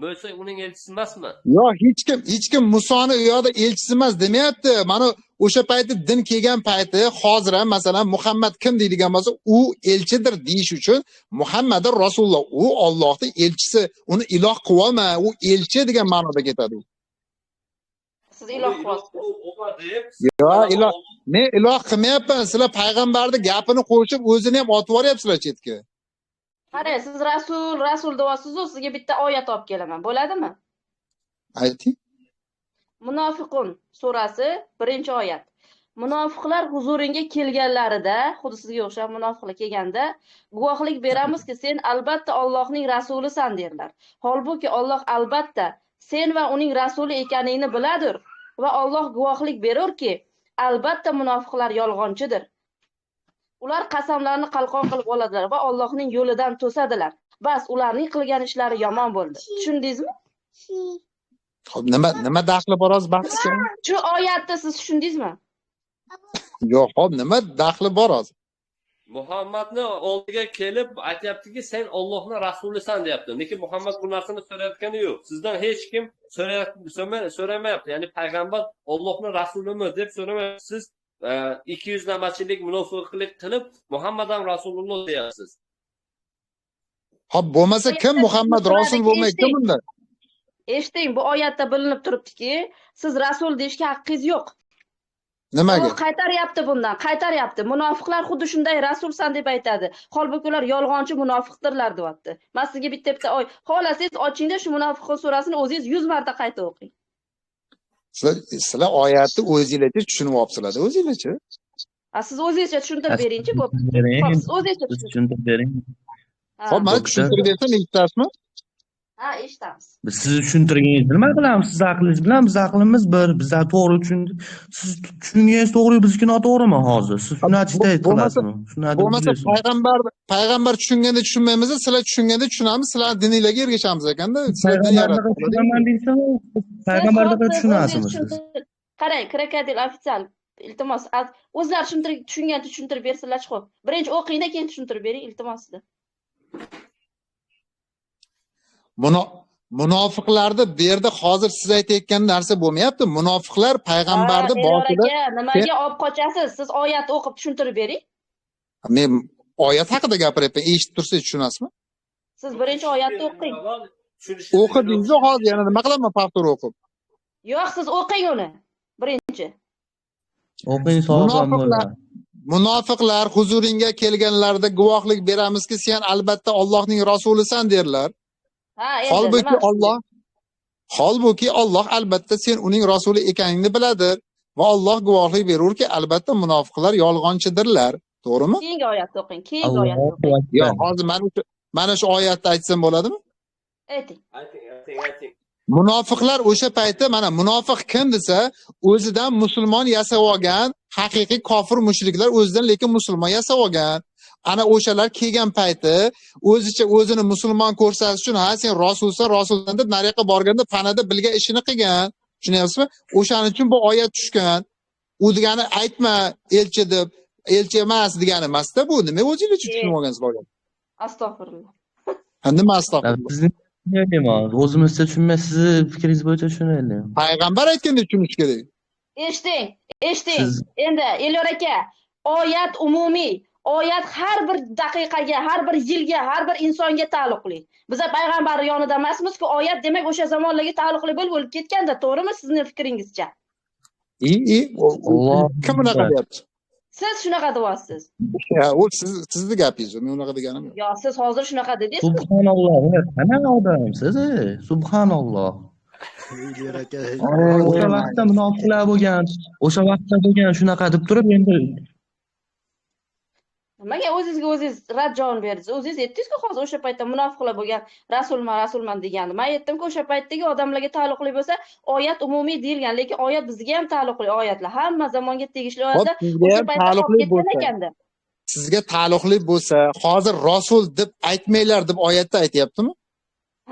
[SPEAKER 5] Musa uning elchisi emasmi?
[SPEAKER 4] Yo'q, hech kim Musoni u yoqda elchisi emas demayapti. Mana o'sha payti din kelgan payti hozir ham masalan Muhammad kim deydigan bo'lsa, u elchidir deyish uchun Muhammad Rasululloh, u Allohning elchisi, uni iloh qilma, u elchi degan ma'noda ketadi.
[SPEAKER 1] Siz iloh qilyapsiz.
[SPEAKER 4] Yo'q, iloh. Men iloh qilmayapman. Sizlar payg'ambarning gapini qo'shib o'zini ham otib yuboryapsizlar chetga.
[SPEAKER 1] Qarang, siz rasul deyapsiz-ku, sizga bitta oyat olib kelaman. Bo'ladimi?
[SPEAKER 4] Ayting.
[SPEAKER 1] Munofiqun surasi 1-oyat. Munofiqlar huzuringa kelganlarida, xuddi sizga o'xshab munofiqlar kelganda, guvohlik beramizki, sen albatta Allohning rasulisan derlar. Holbuki Alloh albatta sen va uning rasuli ekaningni biladir va Alloh guvohlik berurki, albatta munofiqlar yolg'onchidir. Ular qasamlarni qalqon qilib oladilar va Allohning yo'lidan to'sadilar. Bas, ularning qilgan ishlari yomon bo'ldi. Tushundingizmi?
[SPEAKER 4] Xo'p, nima daxli bor hozir bahsga?
[SPEAKER 1] Shu oyatni siz tushundingizmi?
[SPEAKER 4] Yo'q, xo'p, nima daxli bor hozir?
[SPEAKER 5] Muhammadni oldiga kelib aytayaptiki, sen Allohning rasulisan deyapti. Lekin Muhammad bu narsani so'rayotgani yo'q. Sizdan hech kim so'ramayapti. Ya'ni payg'ambar Allohning rasulimi deb so'ramayapti. Siz 200 namachilik munofiqlik qilib Muhammadan Rasululloh deyapsiz.
[SPEAKER 4] Xo'p, bo'lmasa kim Muhammad rasul bo'lmay kim unda?
[SPEAKER 1] Eshiting, bu oyatda bilinib turibdiki, siz rasul deyishga haqqingiz yo'q.
[SPEAKER 4] Nimaga?
[SPEAKER 1] Alloh qaytaryapti bundan, qaytaryapti. Munofiqlar xuddi shunday rasulsan deb aytadi. Holbuki ular yolg'onchi munofiqdirlar deyapti. Men sizga bitta xohlasangiz ochingda shu munofiqlar surasini o'zingiz 100 marta qayta o'qing.
[SPEAKER 4] Sizlar oyatni o'zingizcha tushunib olibsizlar-da, o'zingizcha.
[SPEAKER 1] Siz o'zingizcha tushuntirib beringchi, bo'pti. Siz o'zingizcha tushuntirib
[SPEAKER 6] bering.
[SPEAKER 4] Xo'p, mana tushuntirib bersam eshitasizmi?
[SPEAKER 1] Ha, eshitamiz.
[SPEAKER 6] Biz sizni tushuntirganingizni nima qilamiz? Siz aqlingiz bilan biz aqlimiz bir. Bizlar to'g'ri tushundik. Siz tushunganingiz to'g'ri, bizniki noto'g'rimi hozir? Siz shuni aytishni qilasizmi?
[SPEAKER 4] Bo'lmasa payg'ambar tushunganda tushunmaymiz, sizlar tushunganda tushunamiz, sizlar diningizga ergashamiz ekanda. Sizlar din
[SPEAKER 6] payg'ambarga tushunasizmi siz?
[SPEAKER 1] Qarang, krokodil ofitsial iltimos, o'zlari tushungancha tushuntirib bersinlar-chi. Birinchi o'qingda, keyin tushuntirib bering, iltimos sizdan.
[SPEAKER 4] Munofiqlarni bu yerda hozir siz aytayotgan narsa bo'lmayapti. Munofiqlar payg'ambarni
[SPEAKER 1] Elyor
[SPEAKER 4] boshida
[SPEAKER 1] aka, nimaga olib qochasiz? Siz oyatni o'qib tushuntirib bering.
[SPEAKER 4] men oyat haqida gapiryapman, eshitib tursangiz tushunasizmi?
[SPEAKER 1] Siz birinchi oyatni o'qing.
[SPEAKER 4] O'qidingiz hozir yana nima qilaman повтор o'qib?
[SPEAKER 1] Yo'q, siz o'qing uni. Birinchi.
[SPEAKER 6] O'qing savob bo'ladi.
[SPEAKER 4] Munofiqlar huzuringga kelganlarida guvohlik beramizki, sen albatta Allohning rasulisan derlar.
[SPEAKER 1] Ha, endi
[SPEAKER 4] Holbuki Alloh albatta sen uning rasuli ekaningni biladir va Alloh guvohlik berurki, albatta munofiqlar yolg'onchidirlar. To'g'rimi?
[SPEAKER 1] keyingi oyatni o'qing. Keyingi oyatni
[SPEAKER 6] Allohu
[SPEAKER 1] o'qing.
[SPEAKER 6] akbar.
[SPEAKER 4] Yo'q, hozir mana shu oyatni aytsam bo'ladimi?
[SPEAKER 1] Ayting.
[SPEAKER 5] Ayting.
[SPEAKER 4] Munofiqlar o'sha paytda mana munofiq kim desa, o'zidan musulmon yasab olgan, haqiqiy kofir mushriklar o'zidan lekin musulmon yasab olgan. Ana o'shalar kelgan payti o'zicha o'zini musulmon ko'rsatish uchun ha sen rasulsan, rasulsan deb nariyoqqa borganda panada bilgan ishini qilgan. Tushunyapsizmi? O'shaning uchun bu oyat tushgan. U degani aytma elchi deb, elchi emas degani emas-da bu. Nima o'zingiz tushunib olgansiz bu oyatni?
[SPEAKER 1] Astag'firullah.
[SPEAKER 4] Ha, nima astag'firullah?
[SPEAKER 6] Sizni tushunmayman. O'zimizcha tushunmay, sizni fikringiz bo'yicha tushunaylik.
[SPEAKER 4] Payg'ambar aytganda tushunish kerak.
[SPEAKER 1] Eshiting.
[SPEAKER 6] Siz-
[SPEAKER 1] Endi Elyor aka, oyat umumiy. Oyat har bir daqiqaga, har bir yilga, har bir insonga taalluqli. Biz payg'ambar yonida emasmiz-ku, oyat demak o'sha zamonlarga taalluqli bo'lib ketganda, to'g'rimi sizning fikringizcha?
[SPEAKER 6] Alloh
[SPEAKER 4] Kim bunaqa deyapti?
[SPEAKER 1] Siz shunaqa deyapsiz.
[SPEAKER 4] Ya, u sizni gapingiz, men unaqa deganim yo'q.
[SPEAKER 1] Yo, siz hozir shunaqa dedingiz.
[SPEAKER 6] Subhanalloh. Qanaqa odamsiz? Subhanalloh.
[SPEAKER 7] Elyor aka.
[SPEAKER 6] O'sha vaqtda munofiqlar bo'lgan, o'sha vaqtda bo'lgan shunaqa deb turib endi
[SPEAKER 1] Nimaga o'zingizga o'zingiz rad javob berdingiz? O'zingiz aytdingiz-ku hozir o'sha paytda munofiqlar bo'lgan, rasulman deganni. Men aytdim-ku o'sha paytdagi odamlarga taalluqli bo'lsa, oyat umumiy deyilgan, lekin oyat bizga ham taalluqli oyatlar. Hamma zamonga tegishli oyatlar o'sha paytda qolib ketgan ekanda.
[SPEAKER 4] Sizga taalluqli bo'lsa, hozir rasul deb aytmanglar deb oyatda aytayaptimi?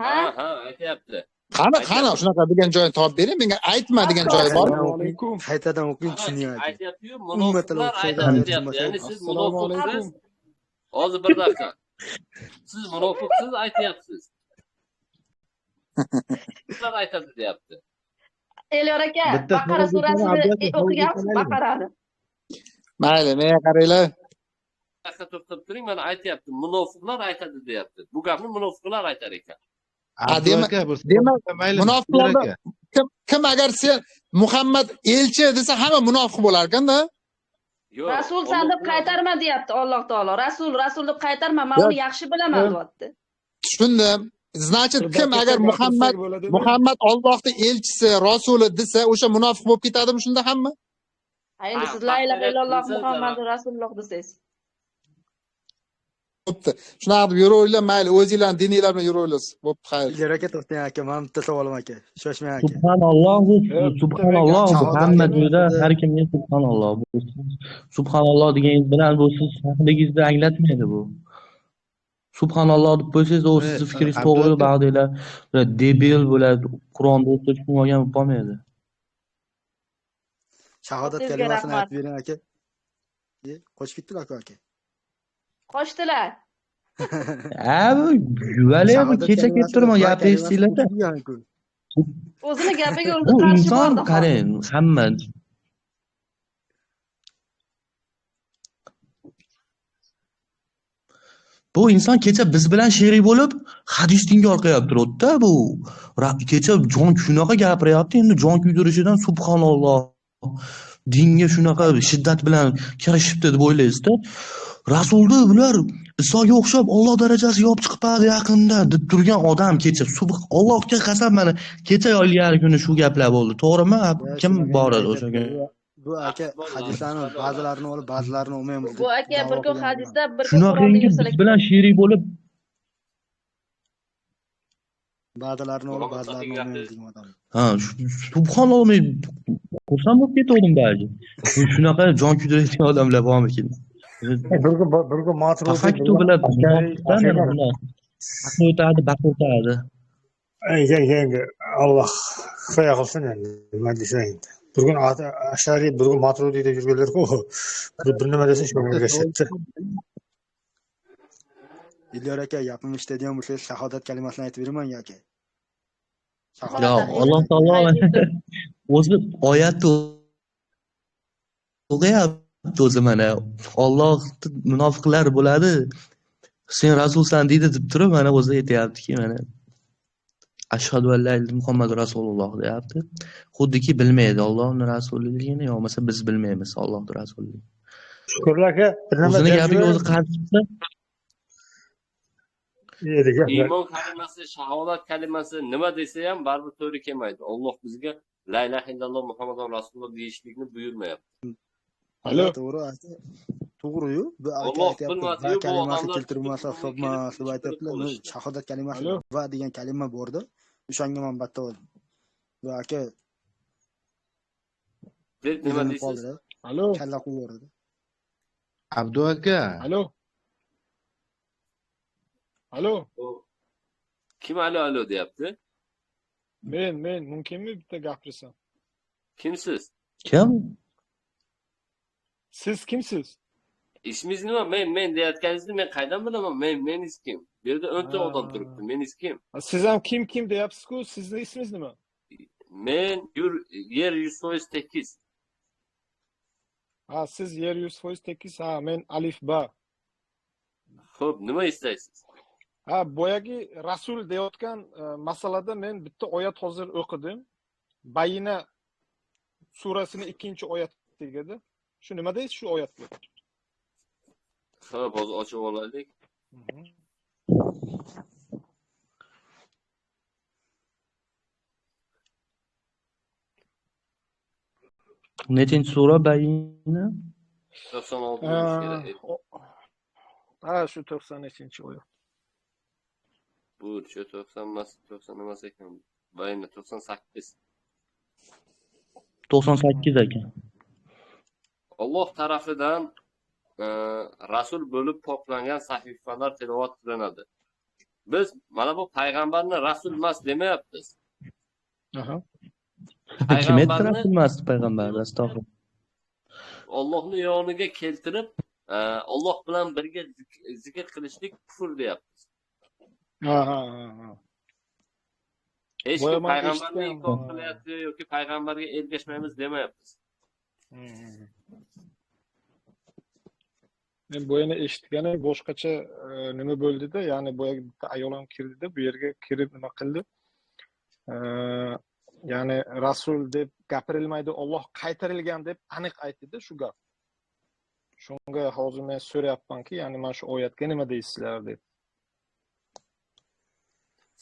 [SPEAKER 1] Ha?
[SPEAKER 5] Ha, aytayapti.
[SPEAKER 4] Qani shunaqa degan joyini topib bering, menga aytma degan joyi bormi?
[SPEAKER 7] Qaytadan o'qing tushunyapti.
[SPEAKER 5] Aytayapti-yu, munofiqlar aytadi deyapti. Ya'ni siz munofiqsiz. Hozir bir daqiqa. Siz munofiqsiz aytayapsiz. Sizlar aytadi deyapti.
[SPEAKER 1] Elyor aka, Baqara surasini o'qigansiz, Baqarani.
[SPEAKER 4] Mayli, menga qaranglar.
[SPEAKER 5] Daqiqa to'xtab turing, mana aytayapti. Munofiqlar aytadi deyapti. Bu gapni munofiqlar aytar ekan.
[SPEAKER 4] Demak, munofiqlarni kim agar sen Muhammad elchi desa hamma munofiq bo'lar ekanda?
[SPEAKER 5] Yo'q.
[SPEAKER 1] Rasulsan deb qaytarma deyapti Alloh taolo. Rasul deb qaytarma, men uni yaxshi bilaman deyapti.
[SPEAKER 4] Tushundim. Значит, kim agar Muhammad Allohning elchisi, rasuli desa, o'sha munofiq bo'lib ketadimi shunda hamma?
[SPEAKER 1] Endi siz la ilaha illalloh Muhammadur rasululloh desangiz.
[SPEAKER 4] Bo'pti. Shunaqa deb yuravinglar, mayli, o'zingizlarning dininglar bilan yuravinglar. Bo'pti, xayr.
[SPEAKER 7] Elyor aka to'xtang aka, men bitta savolim aka. Shoshmang aka.
[SPEAKER 6] Subhanalloh, hamma joyda har kimga subhanalloh. Subhanalloh deganingiz bilan bu siz haqligingizni anglatmaydi bu. Subhanalloh deb qo'ysangiz, u sizni fikringiz to'g'ri, ba'zilar debil bo'ladi, Qur'onni o'qib tushunmagan bo'lib qolmaydi.
[SPEAKER 7] Shahodat kalimasini aytib bering aka. Qochib ketdilar aka.
[SPEAKER 1] Qochdilar.
[SPEAKER 6] Bu yuvalayam kecha kelib turman gapirsizlar-da.
[SPEAKER 1] O'zini gapiga o'zi
[SPEAKER 6] Bu
[SPEAKER 1] qarshi
[SPEAKER 6] inson
[SPEAKER 1] bordi.
[SPEAKER 6] qarang, hamma bu inson kecha biz bilan sherik bo'lib hadis inkor qilyapti turibdi-da bu. Kecha jon shunaqa gapiryapti, endi jon kuydirishidan subhanalloh. Dinga shunaqa shiddat bilan kirishibdi deb o'ylaysiz-da. Rasulni bular Isoga o'xshab Alloh darajasiga olib chiqibadi yaqinda deb turgan odam kecha Allohga qasam mana kecha ilgari kuni shu gaplar bo'ldi. To'g'rimi? Kim bor edi o'sha kuni?
[SPEAKER 7] Bu aka hadislarni ba'zilarini olib, ba'zilarini olmaymiz.
[SPEAKER 1] Bu aka bir kun hadisda bir kun
[SPEAKER 6] Shunaqangi biz bilan sherik bo'lib
[SPEAKER 7] ba'zilarini olib, ba'zilarini olmaymiz degan odam.
[SPEAKER 6] ha, subhanalloh, xursand bo'lib ketdim balki. Shunaqa jon kuydiradigan odamlar bormi ekan?
[SPEAKER 8] bir kun
[SPEAKER 6] Faqat u bilan baqirtadi.
[SPEAKER 8] Endi Alloh kifoya qilsin endi nima desang endi. Bir kun Ashari, bir kun Matrudiy deb yurganlar-ku. Bir nima desa shunga ergashadi.
[SPEAKER 7] Ilyor aka, gapim eshitadigan bo'lsangiz, shahodat kalimasini aytib beraman aka.
[SPEAKER 6] Yo,
[SPEAKER 7] Shahodat
[SPEAKER 6] Alloh taolo o'zi oyat o'qiyapti o'zi mana. Alloh munofiqlar bo'ladi. Sen rasulsan deydi deb turib mana o'zi aytyaptiki mana ashhadu an la ilaha illalloh Muhammad rasululloh deyapti. Xuddiki bilmaydi Allohning rasulligini, yo bo'lmasa biz bilmaymiz Allohning rasulligini.
[SPEAKER 8] Shukrlar aka, bir nima
[SPEAKER 6] O'zini
[SPEAKER 8] deb
[SPEAKER 6] gapiga o'zi qarshi chiqsa,
[SPEAKER 5] iymon kalimasi, shahodat kalimasi nima desa ham baribir to'g'ri kelmaydi. Alloh bizga la ilaha illalloh Muhammadon rasululloh deyishlikni buyurmayapti.
[SPEAKER 8] Alo.
[SPEAKER 7] To'g'ri aka. To'g'ri-yu. Bu aka
[SPEAKER 5] Alloh
[SPEAKER 7] aytyapti.
[SPEAKER 5] bilmasiyu,
[SPEAKER 7] Va
[SPEAKER 5] bu
[SPEAKER 7] kalimasi
[SPEAKER 5] odamlar
[SPEAKER 7] keltirmasa
[SPEAKER 5] tushunib
[SPEAKER 7] hisobmas deb
[SPEAKER 5] kelib
[SPEAKER 7] aytyaptilar. Bu
[SPEAKER 5] bo'lishdi.
[SPEAKER 7] shahodat kalimasi
[SPEAKER 8] Alo.
[SPEAKER 7] va degan kalima bordi. O'shanga men batta oldim. Bu aka
[SPEAKER 5] Deb nima
[SPEAKER 7] ilinib
[SPEAKER 5] deysiz?
[SPEAKER 7] qoldi.
[SPEAKER 8] Alo.
[SPEAKER 7] Kalla qo'yib yubordi.
[SPEAKER 3] Abdu aka,
[SPEAKER 8] Alo. Alo.
[SPEAKER 5] Kim alo alo deyapti?
[SPEAKER 8] Men mumkinmi bitta gapirsam?
[SPEAKER 5] Kimsiz?
[SPEAKER 6] kim?
[SPEAKER 8] Siz kimsiz?
[SPEAKER 5] Ismingiz nima? Men deyotganingizni men qaydan bilaman? Meningiz kim? Bu yerda 10 ta
[SPEAKER 8] Ha.
[SPEAKER 5] odam turibdi. Meningiz kim?
[SPEAKER 8] Siz ham kim deyapsiz-ku, sizning ismingiz nima?
[SPEAKER 5] Men yer 100%
[SPEAKER 8] Ha, siz yer 100% ha, men Alif Ba.
[SPEAKER 5] Xo'p, nima istaysiz?
[SPEAKER 8] Ha, boyagi Rasul deyotgan masalada men bitta oyat hozir o'qidim. Bayina surasining 2-oyat tegadi. Shu nima deysiz shu oyatga?
[SPEAKER 5] Xo'p, hozir ochib olaylik.
[SPEAKER 6] Nechinchi sura Bayina?
[SPEAKER 5] 96 bo'lishi kerak.
[SPEAKER 8] Ha, shu 93-oyat.
[SPEAKER 5] Bu 90 emas, 90 emas ekan. Bayna 98.
[SPEAKER 6] 98 ekan.
[SPEAKER 5] Alloh tarafidan rasul bo'lib poklangan sahifalar tilovat qilinadi. Biz mana bu payg'ambarni rasul emas demayapmiz.
[SPEAKER 8] Aha.
[SPEAKER 6] Kim aytdi rasul emas payg'ambar? Astag'firullah.
[SPEAKER 5] Allohning yoniga keltirib, Alloh bilan birga zikr qilishlik kufr deyapmiz.
[SPEAKER 8] Ha.
[SPEAKER 5] Hech
[SPEAKER 8] Boya
[SPEAKER 5] kim
[SPEAKER 8] man
[SPEAKER 5] payg'ambarni
[SPEAKER 8] eshitgan.
[SPEAKER 5] inkor qilyapti yoki payg'ambarga ergashmaymiz demayapmiz.
[SPEAKER 8] Men bu yerni eshitganim boshqacha nima bo'ldida, ya'ni boyagi bitta ayol ham kirdida, bu yerga kirib nima qildi? Ya'ni rasul deb gapirilmaydi, Alloh qaytarilgan deb aniq aytdi-da shu gap. Shunga hozir men so'rayapmanki, ya'ni mana shu oyatga nima deysizlar deb.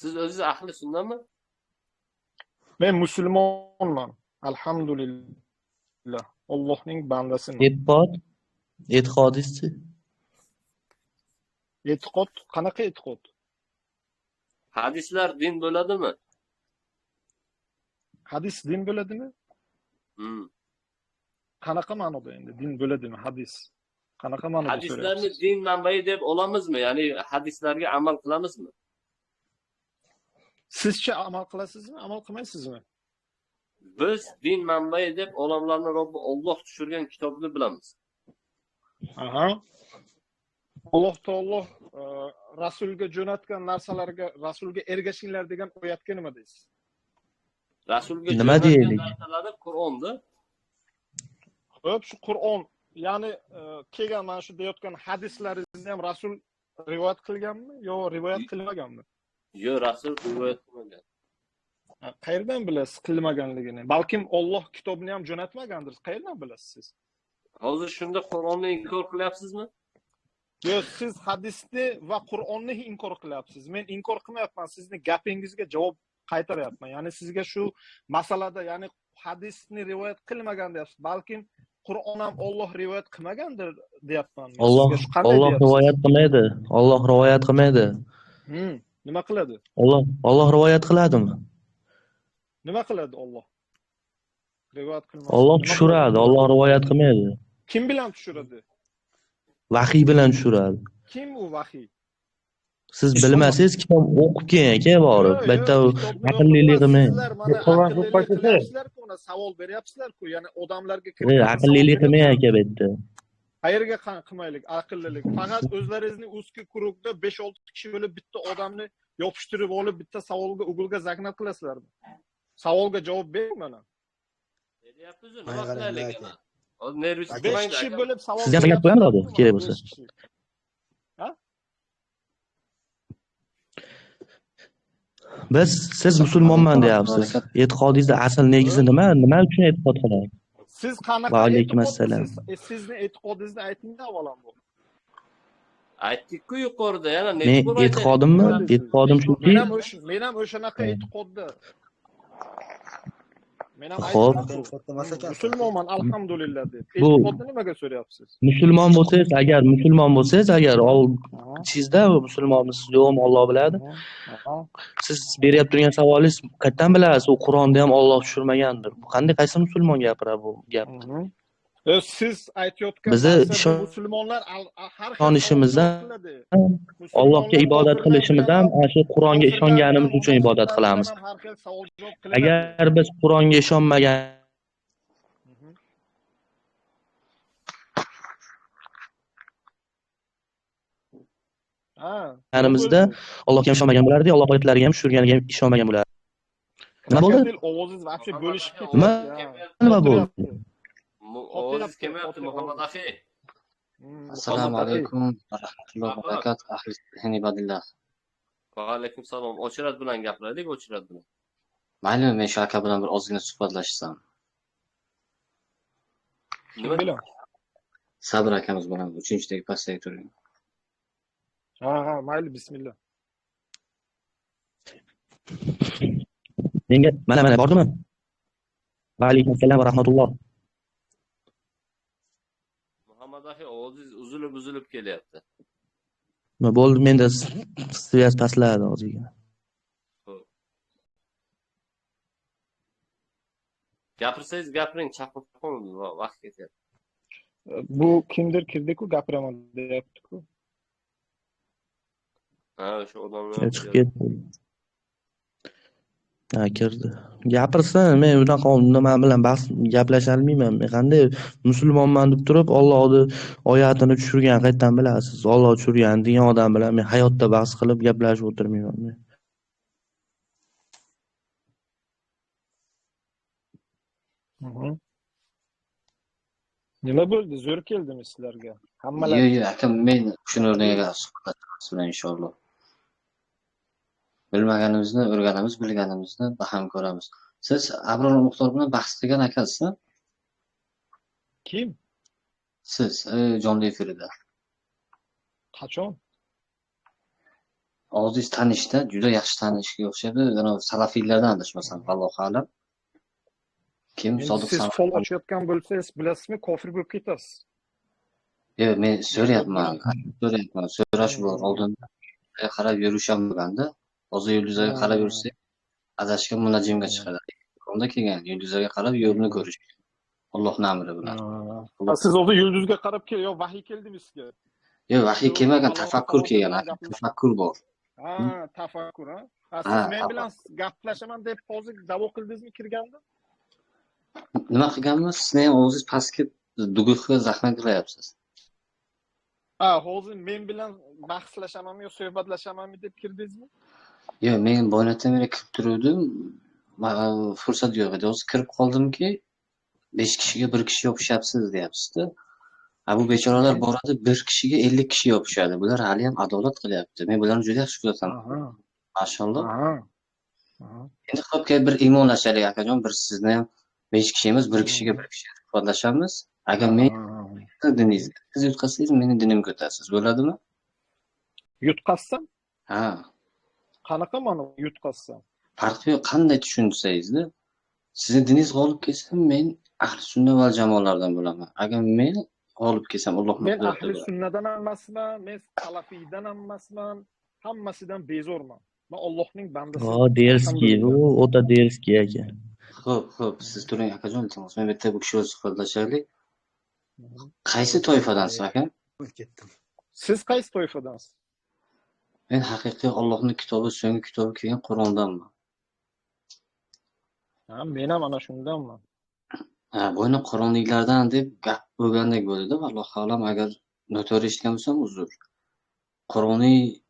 [SPEAKER 5] Siz o'zingiz ahli sunnami?
[SPEAKER 8] Men musulmonman, alhamdulillah. Allohning bandasiman.
[SPEAKER 6] E'tiqodingizchi?
[SPEAKER 8] E'tiqod, qanaqa e'tiqod?
[SPEAKER 5] Hadislar din bo'ladimi?
[SPEAKER 8] Hadis din bo'ladimi? Qanaqa ma'noda endi din bo'ladimi hadis? Qanaqa ma'noda
[SPEAKER 5] Hadislarni
[SPEAKER 8] so'rayapsiz?
[SPEAKER 5] din manbai deb olamizmi? Ya'ni hadislarga amal qilamizmi?
[SPEAKER 8] Sizcha amal qilasizmi, amal qilmaysizmi?
[SPEAKER 5] Biz din manbai deb olamlarni Robbi Alloh tushirgan kitobni bilamiz.
[SPEAKER 8] Aha. Alloh taolo rasulga jo'natgan narsalarga rasulga ergashinglar degan oyatga nima deysiz?
[SPEAKER 5] Rasulga
[SPEAKER 6] Nima deylik?
[SPEAKER 5] narsalari Qur'onda.
[SPEAKER 8] Xo'p, shu Qur'on, ya'ni kelgan mana shu deyotgan hadislaringizni ham rasul rivoyat qilganmi yo rivoyat qilmaganmi?
[SPEAKER 5] Yo, rasul rivoyat qilmagan.
[SPEAKER 8] Qayerdan bilasiz qilmaganligini? Balkim Alloh kitobini ham jo'natmagandir. Qayerdan bilasiz siz?
[SPEAKER 5] Hozir shunda Qur'onni inkor qilyapsizmi?
[SPEAKER 8] Yo'q, siz hadisni va Qur'onni inkor qilyapsiz. Men inkor qilmayapman, sizni gapingizga javob qaytaryapman. Ya'ni sizga shu masalada, ya'ni hadisni rivoyat qilmagan deyapsiz. Balkim Qur'on ham Alloh rivoyat qilmagandir deyapman.
[SPEAKER 6] Alloh rivoyat qilmaydi. Alloh rivoyat qilmaydi.
[SPEAKER 8] Nima qiladi?
[SPEAKER 6] Alloh rivoyat qiladimi?
[SPEAKER 8] Nima qiladi Alloh? Rivoyat qilmaydi.
[SPEAKER 6] Alloh tushiradi, Alloh rivoyat qilmaydi.
[SPEAKER 8] Kim bilan tushiradi?
[SPEAKER 6] Vahiy bilan tushiradi.
[SPEAKER 8] Kim u vahiy?
[SPEAKER 6] Siz bilmasangiz kim o'qib keling aka borib. Bitta aqllilik qilmang.
[SPEAKER 8] Savol beryapsizlar-ku, ya'ni odamlarga
[SPEAKER 6] Aqllilik qilmang aka bitta.
[SPEAKER 8] Qayerga qilmaylik, aqllilik. Faqat o'zlaringizning узкий kruгda 5-6 kishi bo'lib bitta odamni yopishtirib olib bitta savolga Google'ga zagnat qilasizlarmi? Savolga javob bering mana.
[SPEAKER 5] Beryapmiz, nima qilaylik ana? Hozir nervus
[SPEAKER 8] 5 kishi bo'lib savol
[SPEAKER 6] Sizga zagnat qo'yamiz hozir, kerak bo'lsa. Siz musulmonman deyapsiz. E'tiqodingizda asl negizi nima? Nima uchun e'tiqod qilasiz?
[SPEAKER 8] Siz qanaqa
[SPEAKER 6] Va alaykum assalom.
[SPEAKER 8] Sizni e'tiqodingizni aytingda avvalambor.
[SPEAKER 5] aytdik-ku yuqorida yana
[SPEAKER 6] Men
[SPEAKER 5] necha bor aytaylik?
[SPEAKER 6] e'tiqodimmi? E'tiqodim shuki,
[SPEAKER 8] Men ham o'shanaqa e'tiqodda. Men ham
[SPEAKER 6] Xo'p.
[SPEAKER 8] musulmonman alhamdulillah deb.
[SPEAKER 6] Bu-
[SPEAKER 8] E'tiqodni nimaga so'rayapsiz?
[SPEAKER 6] musulmon bo'lsangiz, agar ichingizda musulmonmisiz yo'qmi Alloh biladi. Siz beryapti turgan savolingiz qayerdan bilasiz? U Qur'onda ham Alloh tushirmagandir. Bu qanday qaysi musulmon gapiradi bu gap?
[SPEAKER 8] Siz aytayotgan
[SPEAKER 6] Bizni
[SPEAKER 8] narsa bu musulmonlar har xil
[SPEAKER 6] ishonishimizdan,
[SPEAKER 8] savol qiladi.
[SPEAKER 6] Allohga ibodat qilishimiz ham ana shu Qur'onga ishonganimiz uchun ibodat qilamiz.
[SPEAKER 8] Har xil savol javob qiladi.
[SPEAKER 6] Agar biz Qur'onga ishonmagan Yanimizda Allohga ham ishonmagan bo'lardi, Alloh oyatlariga ham tushirganiga ham ishonmagan bo'lardi. Nima bo'ldi?
[SPEAKER 8] Ovozingiz вообще bo'lishib ketdi.
[SPEAKER 6] Nima bo'ldi?
[SPEAKER 5] Ovozingiz kelmayapti Muhammad aka.
[SPEAKER 9] Assalomu alaykum va rahmatullohi va barakatuh. Ahli ibadillah.
[SPEAKER 5] Va alaykum salom. Ochirat bilan gapiraylik, ochirat bilan.
[SPEAKER 9] Maylimi, men shu aka bilan bir ozgina suhbatlashsam.
[SPEAKER 5] Nima
[SPEAKER 8] bilan?
[SPEAKER 9] Sabr akamiz bilan 3-dagi pastdagi turing.
[SPEAKER 8] Ha, mayli, bismillah.
[SPEAKER 6] Menga mana bordimi? Va alaykum assalom va rahmatulloh.
[SPEAKER 5] Muhammad aka ovozingiz uzilib kelyapti.
[SPEAKER 6] Nima bo'ldi? Menda svязь pastladi hozirgina.
[SPEAKER 5] Gapirsangiz gapiring, chaqib vaqt ketyapti.
[SPEAKER 8] Bu kimdir kirdi-ku, gapiraman deyapti-ku.
[SPEAKER 5] Ha, o'sha odamlar.
[SPEAKER 6] Chiqib ketdi. Ha, kirdi. Gapirsin, men unaqa nima bilan bahs gaplasha olmayman. Men qanday musulmonman deb turib, Allohning oyatini tushirgan qayerdan bilasiz? Alloh tushirgan degan odam bilan men hayotda bahs qilib gaplashib o'tirmayman men.
[SPEAKER 8] Nima bo'ldi? Zo'r keldimi sizlarga? Hammalar.
[SPEAKER 9] Yo'q, aka, men shuni o'rniga suhbatlashamiz bilan inshaalloh. Bilmaganimizni o'rganamiz, bilganimizni baham ko'ramiz. Siz Abror Muxtor bilan bahs qilgan akasizmi?
[SPEAKER 8] Kim?
[SPEAKER 9] Siz jonli efirida.
[SPEAKER 8] Qachon?
[SPEAKER 9] Og'zingiz tanishda, juda yaxshi tanishga o'xshaydi. Ana salafiylardan adashmasam, Allohu a'lam. Kim Sodiq
[SPEAKER 8] Siz
[SPEAKER 9] Samoq?
[SPEAKER 8] fol ochayotgan bo'lsangiz, bilasizmi, kofir bo'lib ketasiz.
[SPEAKER 9] Yo'q, men so'rayapman. So'rash bor. Oldinda qarab yurishamagan-da. Hozir yulduzlarga qarab yursak, adashgan munajjimga chiqadi. Unda kelgan yulduzlarga qarab yo'lni ko'rish. Allohning amri bilan.
[SPEAKER 8] Siz hozir yulduzga qarab yo vahiy keldimi sizga?
[SPEAKER 9] Yo'q, vahiy kelmagan, tafakkur kelgan. Tafakkur bor.
[SPEAKER 8] Ha, tafakkur, ha. Siz men bilan gaplashaman deb hozir da'vo qildingizmi kirganda?
[SPEAKER 9] Nima qilganmiz? Sizni ham o'zingiz pastga dug'ga zahmat qilyapsiz.
[SPEAKER 8] Ha, hozir men bilan bahslashamanmi yo suhbatlashamanmi deb kirdingizmi?
[SPEAKER 9] Yo'q, men boynadan beri kirib turuvdim. Fursat yo'q edi. Hozir kirib qoldimki, 5 kishiga 1 kishi yopishyapsiz deyapsiz-da. Bu bechoralar boradi, 1 kishiga 50 kishi yopishadi. Bular hali ham adolat qilyapti. Men bularni juda yaxshi kuzataman. Mashalloh. Endi qolib bir iymonlashaylik akajon, bir sizni ham 5 kishi emas, 1 kishiga 1 kishi suhbatlashamiz. Agar men diningizga siz yutqazsangiz, meni dinimga o'tasiz. Bo'ladimi?
[SPEAKER 8] Yutqazsam?
[SPEAKER 9] Ha.
[SPEAKER 8] Qanaqa ma'no yutqazsam?
[SPEAKER 9] Farqi yo'q, qanday tushunsangiz-da. Sizni diningiz g'olib kelsa, men ahli sunna va jamoalardan bo'laman. Agar men g'olib kelsam, Alloh
[SPEAKER 8] men ahli sunnadan emasman, men salafiydan emasman, hammasidan bezorman. Men Allohning bandasi.
[SPEAKER 6] Derski, bu o'ta derski aka.
[SPEAKER 9] Xo'p, siz turing akajon, iltimos. Men bitta bu kishi bilan suhbatlashaylik. Qaysi toifadansiz aka?
[SPEAKER 8] Siz qaysi toifadansiz?
[SPEAKER 9] Men haqiqiy Allohning kitobi, so'nggi kitobi kelgan Qur'ondanman.
[SPEAKER 8] Ha, men ham ana shundanman.
[SPEAKER 9] Bo'yni qorovulliklardan deb gap bo'lgandek bo'ldi-da, vallohu alam, agar noto'g'ri eshitgan bo'lsam uzr. Qorovullik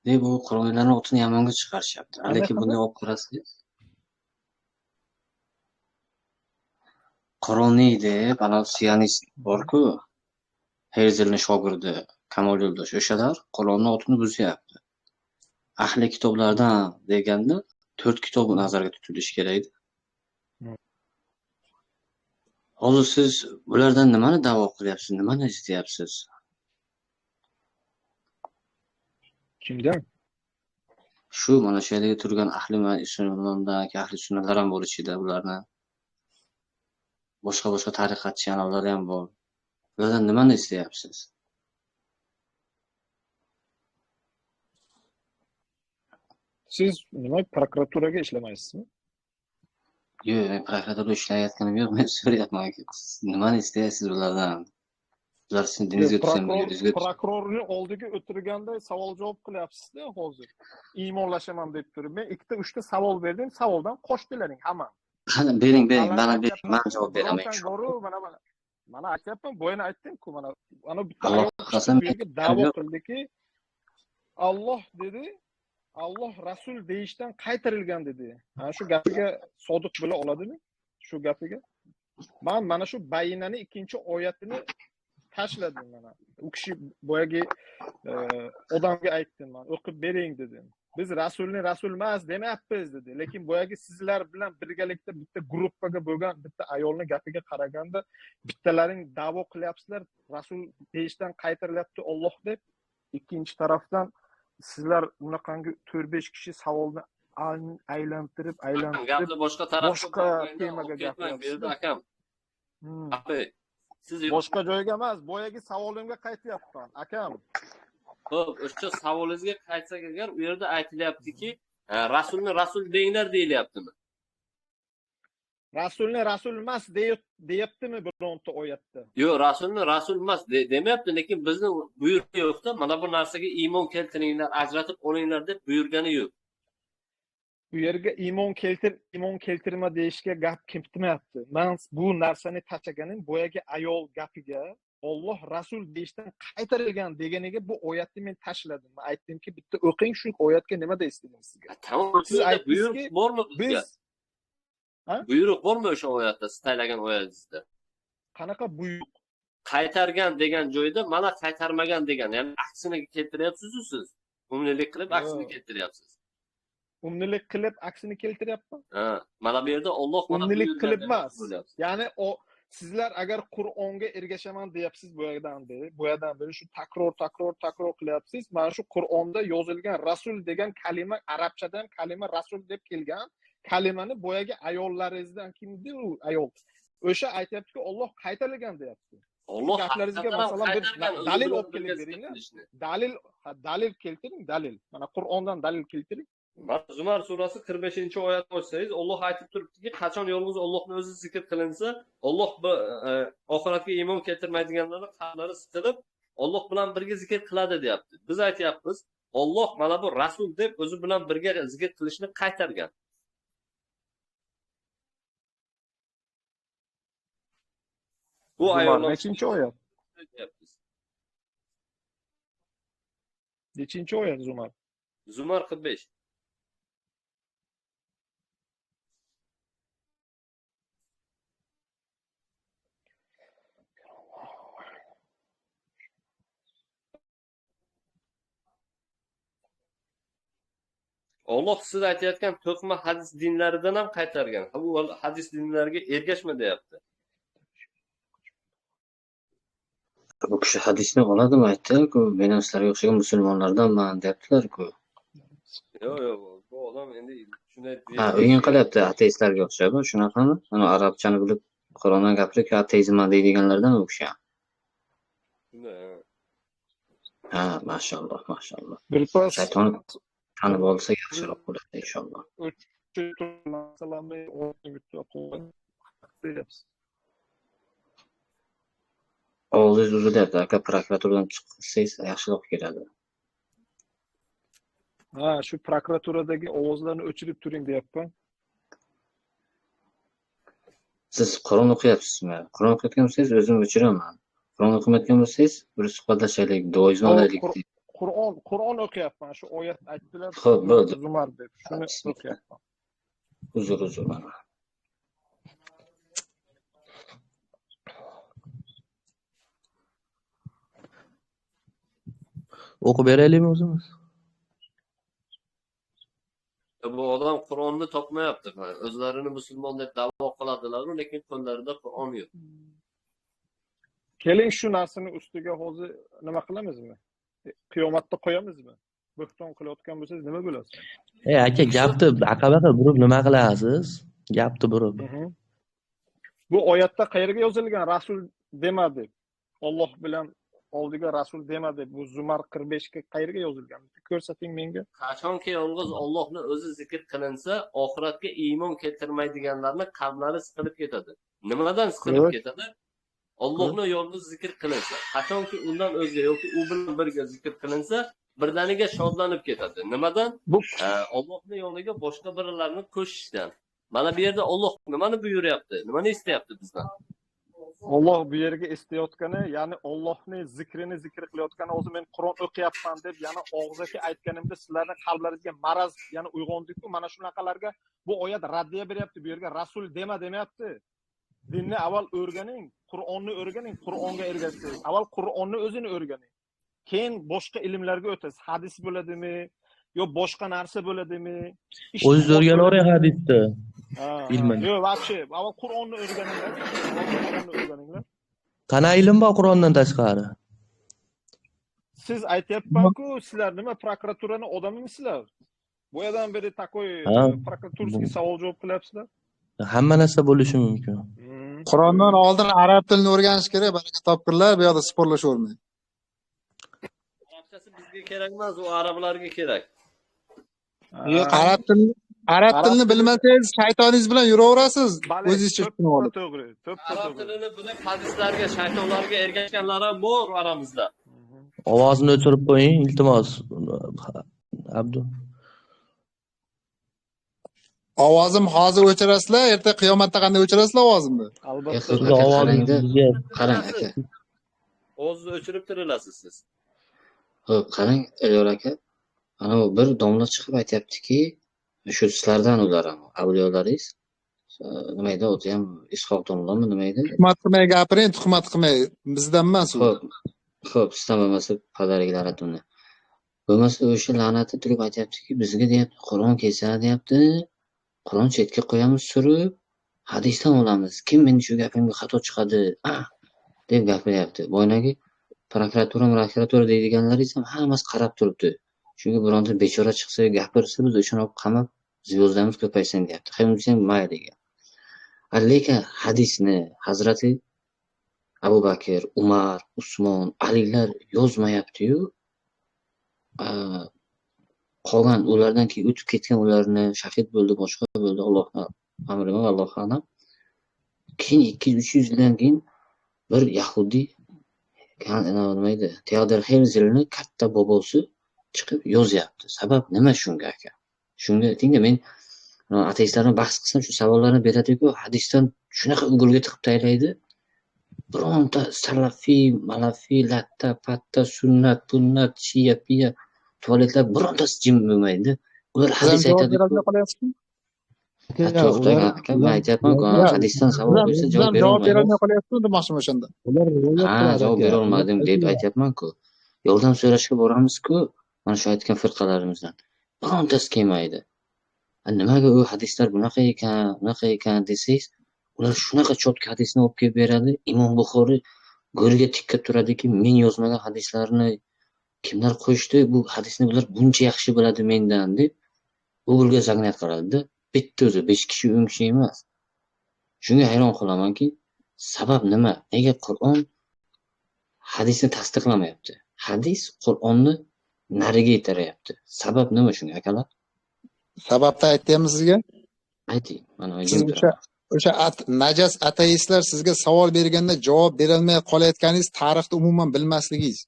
[SPEAKER 9] deb u qorovullarning otini Yamanga chiqarishyapti.
[SPEAKER 8] Qanday
[SPEAKER 9] Lekin bunday
[SPEAKER 8] qildi?
[SPEAKER 9] olib qarasangiz, qorovullik deb ana sionist bor-ku, Herzlning shogirdi Kamol Yo'ldosh, o'shalar Qur'onning otini buzyapti. Ahli kitoblardan deganda 4 kitob nazarda tutilishi kerak. Hozir siz bulardan nimani da'vo qilyapsiz? Nimani istayapsiz?
[SPEAKER 8] Kimdan?
[SPEAKER 9] Shu mana shu yerda turgan ahli islomdagi ahli sunnatlar ham bor ichida bularni. Boshqa tariqatchi analar ham bor. Bulardan nimani istayapsiz?
[SPEAKER 8] Siz nima prokuraturaga ishlamaysizmi?
[SPEAKER 9] Yo'q, men prokuraturada ishlayotganim yo'q. Men so'rayapman, siz nimani istayapsiz bulardan? Ular sizning diningizga tushami, yo'lingizga tushami?
[SPEAKER 8] Prokurorning oldiga o'tirganda savol javob qilyapsiz-da hozir. Iymonlashaman deb turib. Men 2-3 savol berdim, savoldan qochdilaring hamma.
[SPEAKER 9] Qani bering, mana bering, men javob beraman
[SPEAKER 8] inshaalloh. Mana aytyapman, bo'yini aytdim-ku, mana bitta
[SPEAKER 9] Alloh
[SPEAKER 8] ayol
[SPEAKER 9] qasam
[SPEAKER 8] bu yerga da'vo qildiki, Alloh dedi, Alloh Rasul deyishdan qaytarilgan dedi. Ana shu gapiga sodiq bo'la oladimi? Shu gapiga. Men mana shu bayinaning 2-oyatini tashladim mana. U kishi boyagi odamga aytdim men, o'qib bering dedim. Biz Rasulni Rasul emas demayapmiz dedi. Lekin boyagi sizlar bilan birgalikda bitta guruhga bo'lgan bitta ayolning gapiga qaraganda bittalaring da'vo qilyapsizlar, Rasul deyishdan qaytarilyapti Alloh deb. Ikkinchi tarafdan sizlar bunaqangi 4-5 kishi savolni aylantirib
[SPEAKER 5] gapni boshqa tarafga
[SPEAKER 8] temaga
[SPEAKER 5] gapirmayapsiz akam. Siz
[SPEAKER 8] boshqa joyga emas, boyagi savolimga qaytyapman akam.
[SPEAKER 5] Xo'p, o'sha savolingizga qaytsak agar, u yerda aytilyaptiki, Rasulni Rasul deinglar deyilyaptimi?
[SPEAKER 8] Rasulni Rasul emas deyaptimi bironta oyatda?
[SPEAKER 5] Yo'q, Rasulni Rasul emas demayapti, lekin bizning buyruq yo'qda. Mana bu narsaga iymon keltiringlar, ajratib olinglar deb buyurgani yo'q.
[SPEAKER 8] Bu yerga iymon keltirma deyishga gap keltirmayapti. Men bu narsani tashlaganim boyagi ayol gapiga Alloh Rasul deyishdan qaytarilgan deganiga bu oyatni men tashladim. Men aytdimki, bitta o'qing, shu oyatga nima deysizlar sizga?
[SPEAKER 5] Tamam, siz buyruq bormi bizga? Buyruq bormi o'sha oyatda, siz taylagan oyatingizda?
[SPEAKER 8] Qanaqa buyruq?
[SPEAKER 5] Qaytargan degan joyda mana qaytarmagan degan, ya'ni aksini keltiryapsiz-ku siz. Umumlik qilib aksini keltiryapsiz.
[SPEAKER 8] Umumlik qilib aksini keltiryapman?
[SPEAKER 5] Mana bu yerda Alloh mana
[SPEAKER 8] umumlik qilib emas. Ya'ni o sizlar agar Qur'onga ergashaman deyapsiz bu yerdan beri shu takror qilyapsiz. Mana shu Qur'onda yozilgan Rasul degan kalima arabchadan kalima Rasul deb kelgan kalimani boyagi ayollaringizdan kimdi u ayol? O'sha aytayaptiki, Alloh qaytarilgan deyapti.
[SPEAKER 5] Alloh
[SPEAKER 8] gaplaringizga masalan bir dalil olib kelib beringlar. Dalil keltiring, dalil. Mana Qur'ondan dalil keltiring.
[SPEAKER 5] Zumar surasi 45-oyatni ochsangiz, Alloh aytib turibdiki, qachon yolg'iz Allohning o'zi zikr qilinsa, Alloh oxiratga iymon keltirmaydiganlarning qalblari siqilib, Alloh bilan birga zikr qiladi deyapti. Biz aytyapmiz, Alloh mana bu Rasul deb o'zi bilan birga zikr qilishni qaytargan. Bu ayollar
[SPEAKER 8] nechinchi oyat? Nechinchi oyat Zumar?
[SPEAKER 5] Zumar 45. Alloh siz aytayotgan to'qima hadis dinlaridan ham qaytargan. Bu hadis dinlariga ergashma deyapti.
[SPEAKER 9] Bu kishi hadisni oladimi aytdi-ku, men ham sizlarga o'xshagan musulmonlardanman deyaptilar-ku.
[SPEAKER 5] Yo'q, bu odam endi shunday
[SPEAKER 9] deydi. O'yin qilyapti ateistlarga o'xshab, shunaqami? Mana arabchani bilib Qur'ondan gapirib, ateizmman deydiganlardan u kishi. Shunday. Mashalloh. Shayton tanib olsa yaxshiroq bo'ladi inshaalloh. Ovozingiz uzilyapti aka, prokuraturadan chiqsangiz yaxshiroq keladi.
[SPEAKER 8] Shu prokuraturadagi ovozlarni o'chirib turing deyapman.
[SPEAKER 9] Siz Qur'on o'qiyapsizmi? Qur'on o'qiyotgan bo'lsangiz o'zim o'chiraman. Qur'on o'qimayotgan bo'lsangiz bir suhbatlashaylik, duoingizni
[SPEAKER 8] Hop,
[SPEAKER 9] olaylik deydi.
[SPEAKER 8] Qur'on o'qiyapman. Shu oyat aytdilar,
[SPEAKER 9] Xo'p, bo'ldi.
[SPEAKER 8] Zumar deb. Shuni
[SPEAKER 9] Bismillah.
[SPEAKER 8] o'qiyapman.
[SPEAKER 9] Uzr mana.
[SPEAKER 6] O'qib beraylikmi o'zimiz?
[SPEAKER 5] Bu odam Qur'onni topmayapti. O'zlarini musulmon deb da'vo qiladilar, lekin qo'llarida Qur'on yo'q.
[SPEAKER 8] Keling shu narsani ustiga hozir nima qilamizmi? Qiyomatda qo'yamizmi? Bo'xton qilayotgan bo'lsangiz nima bo'lasiz?
[SPEAKER 6] Aka, gapni aqabaqa burib nima qilasiz? Gapni burib.
[SPEAKER 8] Bu oyatda qayerga yozilgan? Rasul dema deb. Alloh bilan oldiga rasul dema deb. Bu Zumar 45 ga qayerga yozilgan? Ko'rsating menga.
[SPEAKER 5] Qachonki yolg'iz Allohni o'zi zikr qilinsa, oxiratga iymon keltirmaydiganlarni qalblari siqilib ketadi. Nimadan siqilib ketadi? Allohni yolg'iz zikr qilinsa, qachonki undan o'zga yoki u bilan birga zikr qilinsa, birdaniga shodlanib ketadi. Nimadan? Allohni yo'liga boshqa birlarni qo'shishdan. Mana bu yerda Alloh nimani buyuryapti? Nimani istayapti bizdan?
[SPEAKER 8] Alloh bu yerga istayotgani, ya'ni Allohning zikrini zikr qilayotgani, o'zi men Qur'on o'qiyapman deb, ya'ni og'zaki aytganimda sizlarning qalblaringizga maraz, ya'ni uyg'ondik-ku, mana shunaqalarga bu oyat raddiya beryapti. Bu yerga rasul dema demayapti. Dinni avval o'rganing, Qur'onni o'rganing, Qur'onga ergashing. Avval Qur'onni o'zini o'rganing. Keyin boshqa ilmlarga o'tasiz. Hadis bo'ladimi, yo boshqa narsa bo'ladimi?
[SPEAKER 6] O'zingiz o'rganavering hadisni. Ilmini.
[SPEAKER 8] Yo'q, вообще, avval Qur'onni o'rganinglar. Qur'onni o'rganinglar.
[SPEAKER 6] Qana ilm bor Qur'ondan tashqari?
[SPEAKER 8] Siz aytyapman-ku, sizlar nima prokuraturani odamimisizlar? Bu yerdan beri takoy prokuraturskiy savol javob qilyapsizlar.
[SPEAKER 6] Hamma narsa bo'lishi mumkin.
[SPEAKER 4] Qur'ondan oldin arab tilini o'rganish kerak, baraka topqirlar, bu yoqda sporlashavermang.
[SPEAKER 5] Arabchasi bizga kerak emas, u arablarga kerak.
[SPEAKER 4] Yo'q, arab tilini bilmasangiz, shaytoningiz bilan yuraverasiz. O'zingizcha tushunib olib.
[SPEAKER 8] To'g'ri.
[SPEAKER 5] Arab tilini bilib, hadislarga, shaytonlarga ergashganlar ham bor aramizda.
[SPEAKER 6] Ovozni o'chirib qo'ying, iltimos. Abdu.
[SPEAKER 5] Ovozim hozir o'chirasizlar, erta qiyomatda qanday o'chirasizlar ovozimni?
[SPEAKER 9] Albatta. Qarang aka.
[SPEAKER 5] Ovozni o'chirib turilasiz siz.
[SPEAKER 9] Xo'p, qarang Elyor aka. Ana bu bir domla chiqib aytayaptiki, shu sizlardan ular ham avliyolaringiz. Nima edi, o'zi ham Ishoq domlami nima edi?
[SPEAKER 4] Tuhmat qilmay gapiring, tuhmat qilmay. Bizdan emas u.
[SPEAKER 9] Xo'p, sizdan bo'lmasa padargilar aytdi. Bo'lmasa o'sha la'nati turib aytayaptiki, bizga deyapti, Qur'on kelsa deyapti. Qur'on chetga qo'yamiz surib, hadisdan olamiz. Kim meni shu gapimga xato chiqadi, deb gapiryapti. Boynagi prokuratura deydiganlaringiz ham hammasi qarab turibdi. Chunki bironta bechora chiqsa, gapirsa, biz o'shani olib qamab, zyozdamiz ko'paysin deyapti. Hammasi mayli degan. Lekin hadisni Hazrati Abu Bakr, Umar, Usmon, Alilar yozmayapti-yu. Qolgan ulardan keyin o'tib ketgan ularni shahid bo'ldi, boshqa bo'ldi, Allohning amri bilan, Alloh alam. Keyin 200-300 yildan keyin bir Yahudi nima edi? Theodor Herzlni katta bobosi chiqib yozyapti. Sabab nima shunga aka? Shunga aytingda, men ateistlarni bahs qilsam shu savollarni beradi-ku, hadisdan shunaqa o'g'ilga tiqib taylaydi. Bironta salafiy, malafiy, latta, patta, sunnat, punnat, shiya, piya tualetlar birontasi jim bo'lmaydi. Ular hadis aytadi. To'xtang aka, men aytyapman-ku, hadisdan savol bersa javob bera olmayman.
[SPEAKER 4] Javob berolmay qolyapsizmi demoqchiman o'shanda.
[SPEAKER 9] Javob bera olmadim deb aytyapman-ku. Yordam so'rashga boramiz-ku, mana shu aytgan firqalarimizdan. Birontasi kelmaydi. Nimaga u hadislar bunaqa ekan desangiz, ular shunaqa chotki hadisni olib kelib beradi. Imom Buxoriy go'riga tikka turadiki, men yozmagan hadislarni kimlar qo'shdi, bu hadisni bular buncha yaxshi biladi mendan deb Google'ga zagnat qiladi-da. Bitta o'zi 5 kishi 10 kishi emas. Shunga hayron qolamanki, sabab nima? Nega Qur'on hadisni tasdiqlamayapti? Hadis Qur'onni nariga itaryapti. Sabab nima shunga akalar?
[SPEAKER 4] Sababni aytaymi sizga?
[SPEAKER 9] Ayting. Mana
[SPEAKER 4] o'sha najas ateistlar sizga savol berganda javob berolmay qolayotganingiz tarixni umuman bilmasligingiz.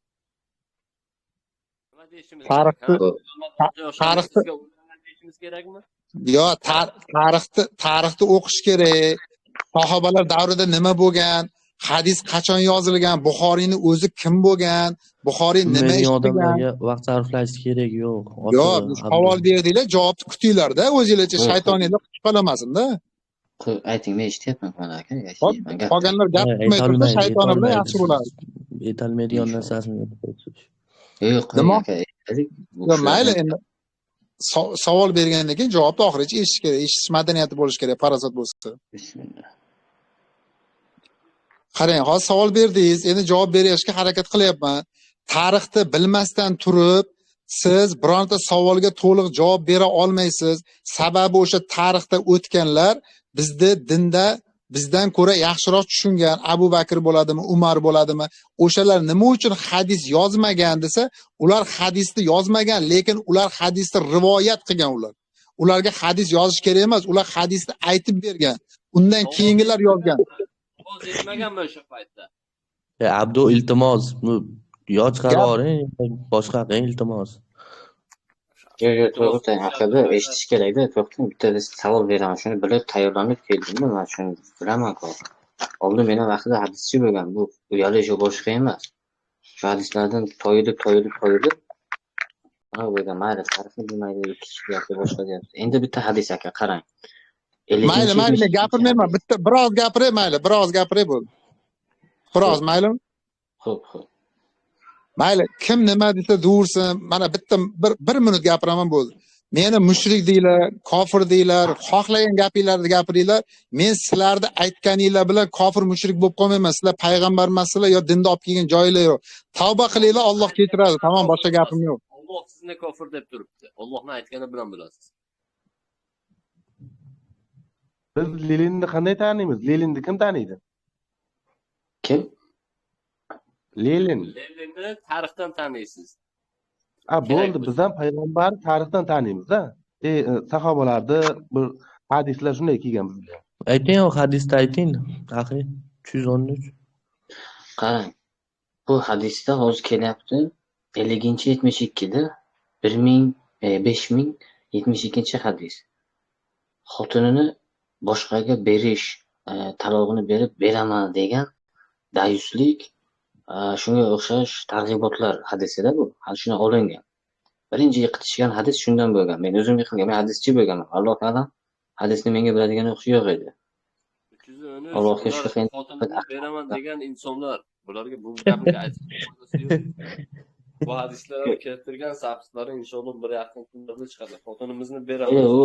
[SPEAKER 4] Tarixni o'qish kerak. sahobalar davrida nima bo'lgan, hadis qachon yozilgan, Buxoriyni o'zi kim bo'lgan, Buxoriy nima
[SPEAKER 6] Bilmaydigan
[SPEAKER 4] ish qilgan.
[SPEAKER 6] odamlarga vaqt sarflash kerak yo'q.
[SPEAKER 4] Yo'q,
[SPEAKER 6] Ochig'i,
[SPEAKER 4] savol berdinglar, javobni kutinglar-da, o'zingizcha
[SPEAKER 9] Qo'y, qo'y,
[SPEAKER 4] shaytoniylar kutib qolmasin-da.
[SPEAKER 9] qo'y, ayting, men eshityapman mana aka, yashayman, gap
[SPEAKER 4] Qolganlar gap kutmay tursa
[SPEAKER 6] aytolmaydi,
[SPEAKER 4] shaytoni bilan
[SPEAKER 6] aytolmaydi.
[SPEAKER 4] yaxshi bo'ladi.
[SPEAKER 6] Aytolmaydigan
[SPEAKER 9] inshaalloh.
[SPEAKER 6] narsasini aytasiz.
[SPEAKER 9] Yo'q, qo'ying
[SPEAKER 4] Nima?
[SPEAKER 9] aka, aytaylik. Bu
[SPEAKER 4] Yo, mayli
[SPEAKER 9] shulardan
[SPEAKER 4] endi savol bergandan keyin javobni oxirigacha eshitish kerak, eshitish madaniyati bo'lishi kerak, parasat bo'lsa.
[SPEAKER 9] bismillah.
[SPEAKER 4] Qarang, hozir savol berdingiz, endi javob berishga harakat qilyapman. Tarixni bilmasdan turib, siz bironta savolga to'liq javob bera olmaysiz. Sababi o'sha tarixda o'tganlar bizda dinda bizdan ko'ra yaxshiroq tushungan. Abu Bakr bo'ladimi, Umar bo'ladimi? O'shalar nima uchun hadis yozmagan desa, ular hadisni yozmagan, lekin ular hadisni rivoyat qilgan ular. Ularga hadis yozish kerak emas, ular hadisni aytib bergan. Undan keyingilar yozgan.
[SPEAKER 5] Ovoz yetmaganmi o'sha paytda?
[SPEAKER 6] Abdu iltimos, bu yoz qaroring, boshqa qilin iltimos.
[SPEAKER 9] Yo'q, to'xtang aka, eshitish kerak-da, to'xtang. Bitta savol beraman, shuni bilib tayyorlanib keldim-da, men shuni bilaman-ku. Oldin men vaqtida hadischi bo'lgan, bu uyalish boshqa emas. Shu hadislardan toyilib. Ha, bo'lgan, mayli, tarixni bilmaydi, kichik yoki boshqa deyapti. Endi bitta hadis aka, qarang.
[SPEAKER 4] Mayli, men gapirmayman. Bitta biroz gapiray, mayli, biroz gapiray bo'ldi. Biroz, maylimi?
[SPEAKER 9] Xo'p.
[SPEAKER 4] Mayli, kim nima desa dursin, mana bitta bir minut gapiraman bo'ldi. Meni mushrik deylar, kofir deylar, xohlagan gapinglarni gapiringlar. Men sizlarni aytganinglar bilan kofir mushrik bo'lib qolmayman. Sizlar payg'ambar emassizlar yo dinda olib kelgan joyinglar yo'q. Tavba qilinglar, Alloh kechiradi. Tamam, boshqa gapim yo'q.
[SPEAKER 5] Alloh sizni kofir deb turibdi. Allohning aytgani bilan bilasiz.
[SPEAKER 3] Biz Leninni qanday taniymiz? Leninni kim taniydi?
[SPEAKER 9] Kim?
[SPEAKER 3] Lenin.
[SPEAKER 5] Leninni tarixdan taniysiz.
[SPEAKER 3] Bo'ldi, biz ham payg'ambar tarixdan taniymiz-da. Sahobalarni bir hadislar shunday kelgan bizga.
[SPEAKER 6] Ayting, hadisda ayting, axir 313.
[SPEAKER 9] Qarang. Bu hadisda hozir kelyapti 50-72da 5072 hadis. Xotinini boshqaga berish, talog'ini berib beraman degan dayuslik, shunga o'xshash targ'ibotlar hadisida bu. Hali shuni olingan. Birinchi yiqitishgan hadis shundan bo'lgan. Men o'zim yiqilgan, men hadischi bo'lganman. Alloh taolo hadisni menga biladigan o'xshi yo'q edi.
[SPEAKER 5] 313
[SPEAKER 9] Allohga shukr.
[SPEAKER 5] xotinimni beraman degan insonlar, bularga bu gapni aytib foydasi yo'q. Bu hadislarni keltirgan sahifalari inshaalloh bir yaqin kunlarda chiqadi. Xotinimizni beramiz.
[SPEAKER 9] U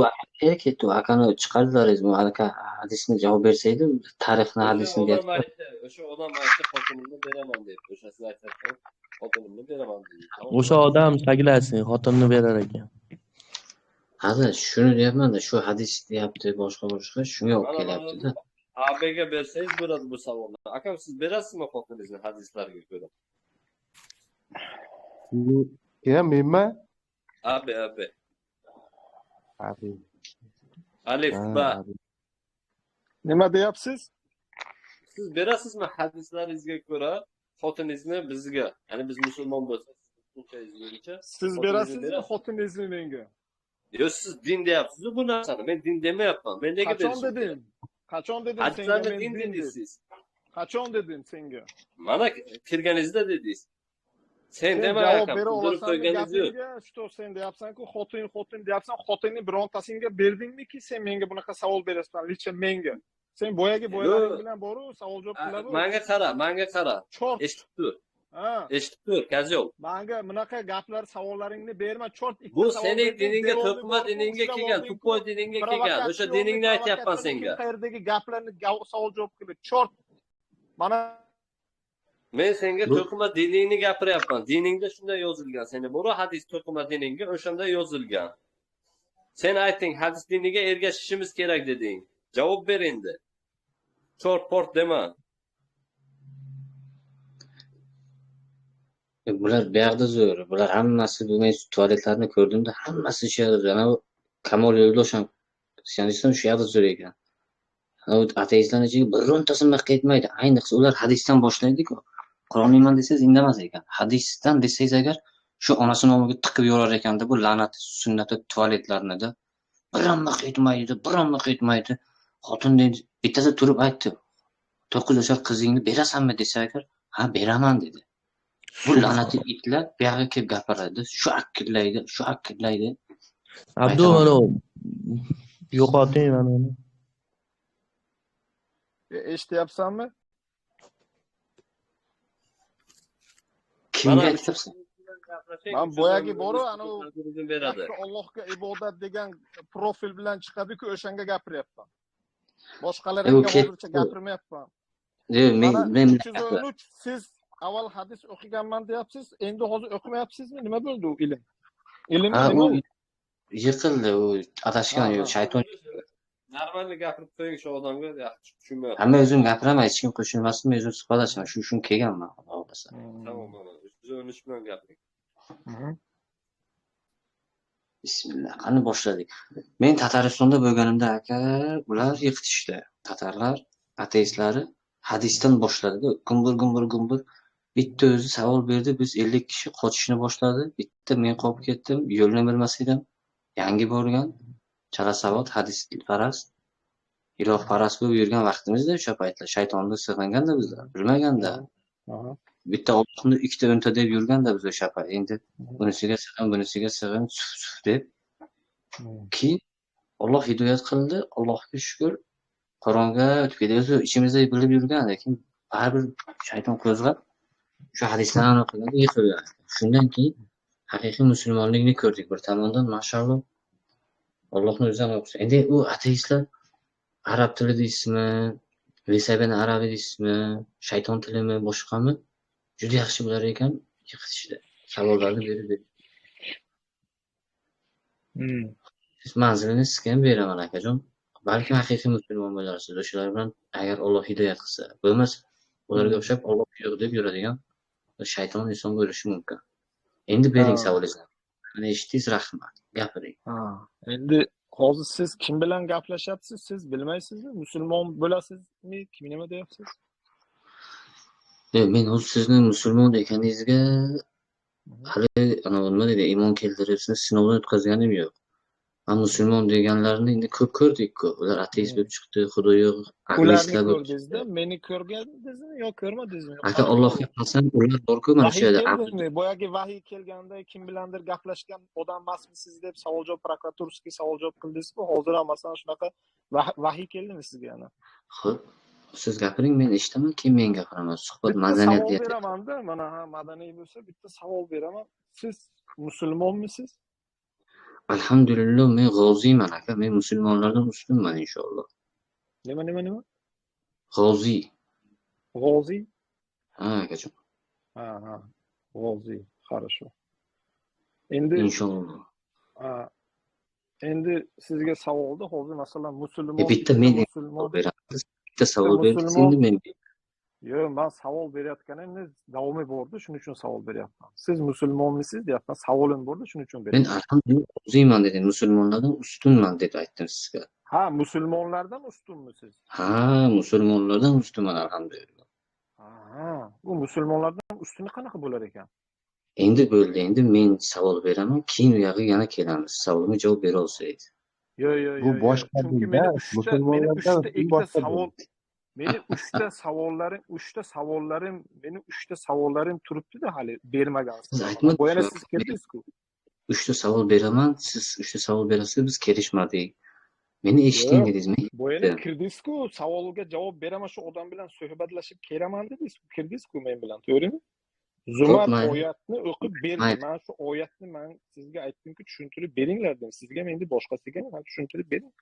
[SPEAKER 9] ketdi, akani chiqardilaringiz, bu aka hadisni javob bersaydi, tarixni hadisni deyapti.
[SPEAKER 5] O'sha odam aytdi, xotinimni beraman deb. O'sha siz aytayotgan xotinimni beraman dedi.
[SPEAKER 6] O'sha odam taglasin, xotinni berar ekan.
[SPEAKER 9] Hozir shuni deyapman-da, shu hadis deyapti, boshqa shunga olib kelyapti-da.
[SPEAKER 5] ABga bersangiz bo'ladi bu savollar. Akam, siz berasizmi xotiningizni hadislarga ko'ra?
[SPEAKER 3] Menman?
[SPEAKER 5] AB. Alif ba.
[SPEAKER 8] Nima deyapsiz?
[SPEAKER 5] Siz berasizmi hadislaringizga ko'ra xotiningizni bizga? Ya'ni biz musulmon bo'lsak,
[SPEAKER 8] Siz berasizmi xotiningizni menga?
[SPEAKER 5] Yo'q, siz din deyapsiz bu narsani. Men din demayapman. Men nega berishim?
[SPEAKER 8] Qachon dedim senga?
[SPEAKER 5] Hadislarni din dedingiz.
[SPEAKER 8] Qachon dedim senga?
[SPEAKER 5] Mana kirganingizda dedingiz. Sen dema
[SPEAKER 8] javob
[SPEAKER 5] akam,
[SPEAKER 8] bera
[SPEAKER 5] bildirib
[SPEAKER 8] olasan
[SPEAKER 5] qo'yganingiz yo'q.
[SPEAKER 8] gapingga, shu sen deyapsan-ku, xotin deyapsan, xotinni birontasingga berdingmi-ki sen menga bunaqa savol berasan, lekin menga. Sen boyagi boyalaring bilan boru savol javob qilaver.
[SPEAKER 5] Menga qara. Eshitib tur. Eshitib tur, Kazyo'l.
[SPEAKER 8] Menga bunaqa gaplar, savollaringni berma, chort ikkita
[SPEAKER 5] Bu
[SPEAKER 8] savol
[SPEAKER 5] sening
[SPEAKER 8] berding,
[SPEAKER 5] diningga,
[SPEAKER 8] devor
[SPEAKER 5] to'qima diningga kelgan, tupoy diningga kelgan. O'sha diningni aytyapman senga.
[SPEAKER 8] Qayerdagi gaplarni savol javob qilib, chort. Mana
[SPEAKER 5] Men senga to'qima diningni gapiryapman. Diningda shunday yozilgan. Seni bor hadis to'qima diningga o'shanda yozilgan. Sen ayting, hadis diniga ergashishimiz kerak deding. Javob ber endi. Chort-port dema.
[SPEAKER 9] Bular bu yoqda zo'r. Bular hammasi men tualetlarni ko'rdimda, hammasi shu yerda. Ana Kamol Yo'ldoshev ham Sionistlar shu yerda zo'r ekan. Ana ateistlarning ichiga birontasi maqta etmaydi. Ayniqsa ular hadisdan boshlaydi-ku. Qur'oniyman desangiz indamas ekan. Hadisdan desangiz agar shu onasi nomiga tiqib yorar ekanda bu la'nat sunnati tualetlarnida. Biron maqta etmaydi. Xotin deydi, Bittasi turib aytdi. 9 yoshar qizingni berasanmi desa agar, ha beraman dedi. Bu la'nati itlar buyog'iga kelib gapiradi, shu akillaydi.
[SPEAKER 2] Abdu
[SPEAKER 9] Aytaman.
[SPEAKER 2] mana yo'qoting mana uni.
[SPEAKER 8] Eshityapsanmi?
[SPEAKER 9] Kimga aytyapsan?
[SPEAKER 8] Man boyagi boru anavi
[SPEAKER 5] ta'zirini beradi.
[SPEAKER 8] yakka Allohga ibodat degan profil bilan chiqadi-ku, o'shanga gapiryapman. Boshqalarga hozircha gapirmayapman. Mana
[SPEAKER 9] Men
[SPEAKER 8] 313 siz avval hadis o'qiganman deyapsiz, endi hozir o'qimayapsizmi? Nima bo'ldi u ilm? Ilm
[SPEAKER 9] ha
[SPEAKER 8] nima
[SPEAKER 9] u
[SPEAKER 8] u?
[SPEAKER 9] yiqildi, u adashgan, shayton.
[SPEAKER 5] Normalniy gapirib qo'ying shu odamga, yaxshi tushunmayapti.
[SPEAKER 9] Hamma o'zim gapiraman, hech kim qo'shilmasin, men o'zim suhbatlashaman. Shu uchun kelganman, xudo xohlasa.
[SPEAKER 5] Tamam, mana 313 bilan gapiring.
[SPEAKER 9] Bismillah, qani boshladik. Men Tataristonda bo'lganimda aka, ular yiqitishdi. Tatarlar, ateistlari hadisdan boshladi. Gumbur. Bitta o'zi savol berdi, biz 50 kishi qochishni boshladi. Bitta men qolib ketdim, yo'lni bilmas edim. Yangi borgan, chalasavod, hadisparast, ilohparast bo'lib yurgan vaqtimizda o'sha paytlar shaytonni sig'inganda bizlar, bilmaganda. Bitta Allohni ikkita o'nta deb yurganda biz o'sha payt. Endi bunisiga sig'in, deb. Keyin Alloh hidoyat qildi, Allohga shukr. Qur'onga o'tib ketdi. O'zi ichimizda bilib yurgan, lekin baribir shayton qo'zg'ab shu hadislarni o'qiganda yiqilgan. Shundan keyin haqiqiy musulmonlikni ko'rdik bir tomondan, mashalloh. Allohning o'zidan o'qisa. Endi u ateistlar arab tili deysizmi, Vesaben arabiy deysizmi, shayton tilimi, boshqami? Juda yaxshi bilar ekan, yiqitishdi. Savollarni berdi. Siz manzilini sizga ham beraman akajon. Balki haqiqiy musulmon bo'larsiz. O'shalar bilan agar Alloh hidoyat qilsa, bo'lmasa ularga o'xshab Alloh yo'q deb yuradigan shayton inson bo'lishi mumkin. Endi bering savolingizni. Mana eshitdingiz, rahmat. Gapiring.
[SPEAKER 8] Endi hozir siz kim bilan gaplashyapsiz? Siz bilmaysizmi? Musulmon bo'lasizmi? Kim nima deyapsiz?
[SPEAKER 9] Men hozir sizni musulmon ekaningizga hali nima deydi, iymon keltirib sizni sinovdan o'tkazganim yo'q. Men musulmon deganlarni endi ko'p ko'rdik-ku. Ular ateist bo'lib chiqdi, xudo yo'q, ateistlar bo'lib
[SPEAKER 8] ko'rdingizda, meni ko'rgandingizmi yo ko'rmadingizmi?
[SPEAKER 9] aka Allohga qasam, ular borku mana shu yerda.
[SPEAKER 8] Boyagi vahiy kelganda kim bilandir gaplashgan odam emasmisiz deb savol-javob prokuraturasiga savol-javob qildingizmi? Hozir ham masalan shunaqa vahiy keldimi sizga yana?
[SPEAKER 9] Xo'p, siz gapiring, men eshitaman, keyin men gapiraman. Suhbat madaniyat
[SPEAKER 8] savol
[SPEAKER 9] deyapti.
[SPEAKER 8] beramanda, mana madaniy bo'lsa bitta savol beraman. Siz musulmonmisiz?
[SPEAKER 9] Alhamdulillah, men g'oziyman aka. Men musulmonlardan ustunman inshaalloh.
[SPEAKER 8] Nima?
[SPEAKER 9] G'oziy.
[SPEAKER 8] G'oziy?
[SPEAKER 9] Ha, akajon.
[SPEAKER 8] Ha. G'oziy. Хорошо. Endi
[SPEAKER 9] Inshaalloh.
[SPEAKER 8] Endi sizga savolda hozir masalan musulmon
[SPEAKER 9] Bitta men berasiz. Bitta savol berasiz, endi men.
[SPEAKER 8] Yo'q, men savol berayotganimda davomi bordi, shuning uchun savol beryapman. Siz musulmonmisiz deyapman, savolim bordi, shuning uchun
[SPEAKER 9] Men
[SPEAKER 8] beryapman.
[SPEAKER 9] alhamdulillah g'oziyman dedim, musulmonlardan ustunman deb aytdim sizga.
[SPEAKER 8] Ha, musulmonlardan ustunmisiz?
[SPEAKER 9] Ha, musulmonlardan ustunman alhamdulillah.
[SPEAKER 8] Ha, bu musulmonlardan ustuni qanaqa bo'lar ekan?
[SPEAKER 9] Endi bo'ldi, endi men savol beraman, keyin u yoqqa yana kelamiz. Savolimga javob bera olsangiz.
[SPEAKER 8] Yo'q.
[SPEAKER 3] Bu boshqa
[SPEAKER 8] Chunki
[SPEAKER 3] dilda
[SPEAKER 8] meni
[SPEAKER 3] musulmonlardan
[SPEAKER 8] ikkita savol meni 3ta savollarim turibdi-da hali bermagansiz.
[SPEAKER 9] Siz aytmadingiz.
[SPEAKER 8] Bu yana siz kirdingiz-ku.
[SPEAKER 9] 3 ta savol beraman, siz 3 ta savol berasiz, biz kelishmadik. Meni eshiting dedingizmi?
[SPEAKER 8] Bu yana kirdingiz-ku, savolga javob beraman, shu odam bilan suhbatlashib kelaman dedingiz-ku, kirdingiz-ku men bilan, to'g'rimi? Zumar oyatni o'qib berdi. Men shu oyatni sizga aytdimki, tushuntirib beringlar dedim. Sizga men endi boshqasiga ham tushuntirib bering.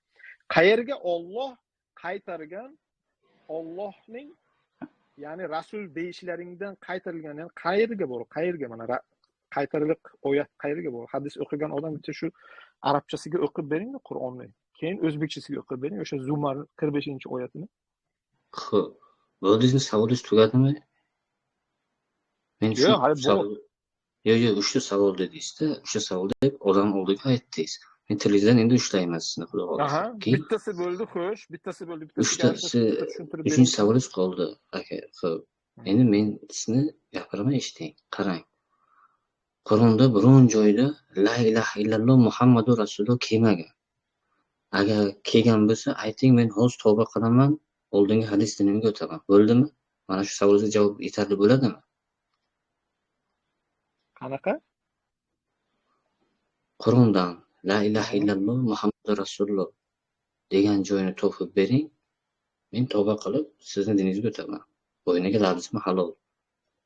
[SPEAKER 8] Qayerga Alloh qaytargan, Allohning ya'ni rasul deyishlaringdan qaytarilgan, ya'ni qayerga mana qaytariliq oyat qayerga bor? Hadis o'qigan odam bitta shu arabchasiga o'qib beringlar Qur'onni. Keyin o'zbekchasiga o'qib bering o'sha Zumar 45-oyatini.
[SPEAKER 9] Xo'p. Bo'ldingizmi, savolingiz tugadimi? Men shu savol. Yo'q, 3 ta savol dedingiz-da, 3 ta savol deb odam oldiga aytdingiz. Men tilingizdan endi ushlayman sizni, xudo xohlasa.
[SPEAKER 8] Bittasi bo'ldi, xo'sh, bittasi bo'ldi.
[SPEAKER 9] 3-chi savolingiz qoldi, aka. Xo'p. Endi men sizni gapiraman, eshiting. Qarang. Qur'onda biron joyda la ilaha illalloh Muhammadur rasululloh kelmagan. Agar kelgan bo'lsa, ayting, men hozir tavba qilaman, oldingi hadisni nimaga o'taman? Bo'ldimi? Mana shu savolga javob yetarli bo'ladimi?
[SPEAKER 8] Qanaqa?
[SPEAKER 9] Qur'ondan la ilaha illalloh Muhammadur Rasululloh degan joyini topib bering. Men tavba qilib sizni diningizga o'taman. Bo'yniga labzim halol.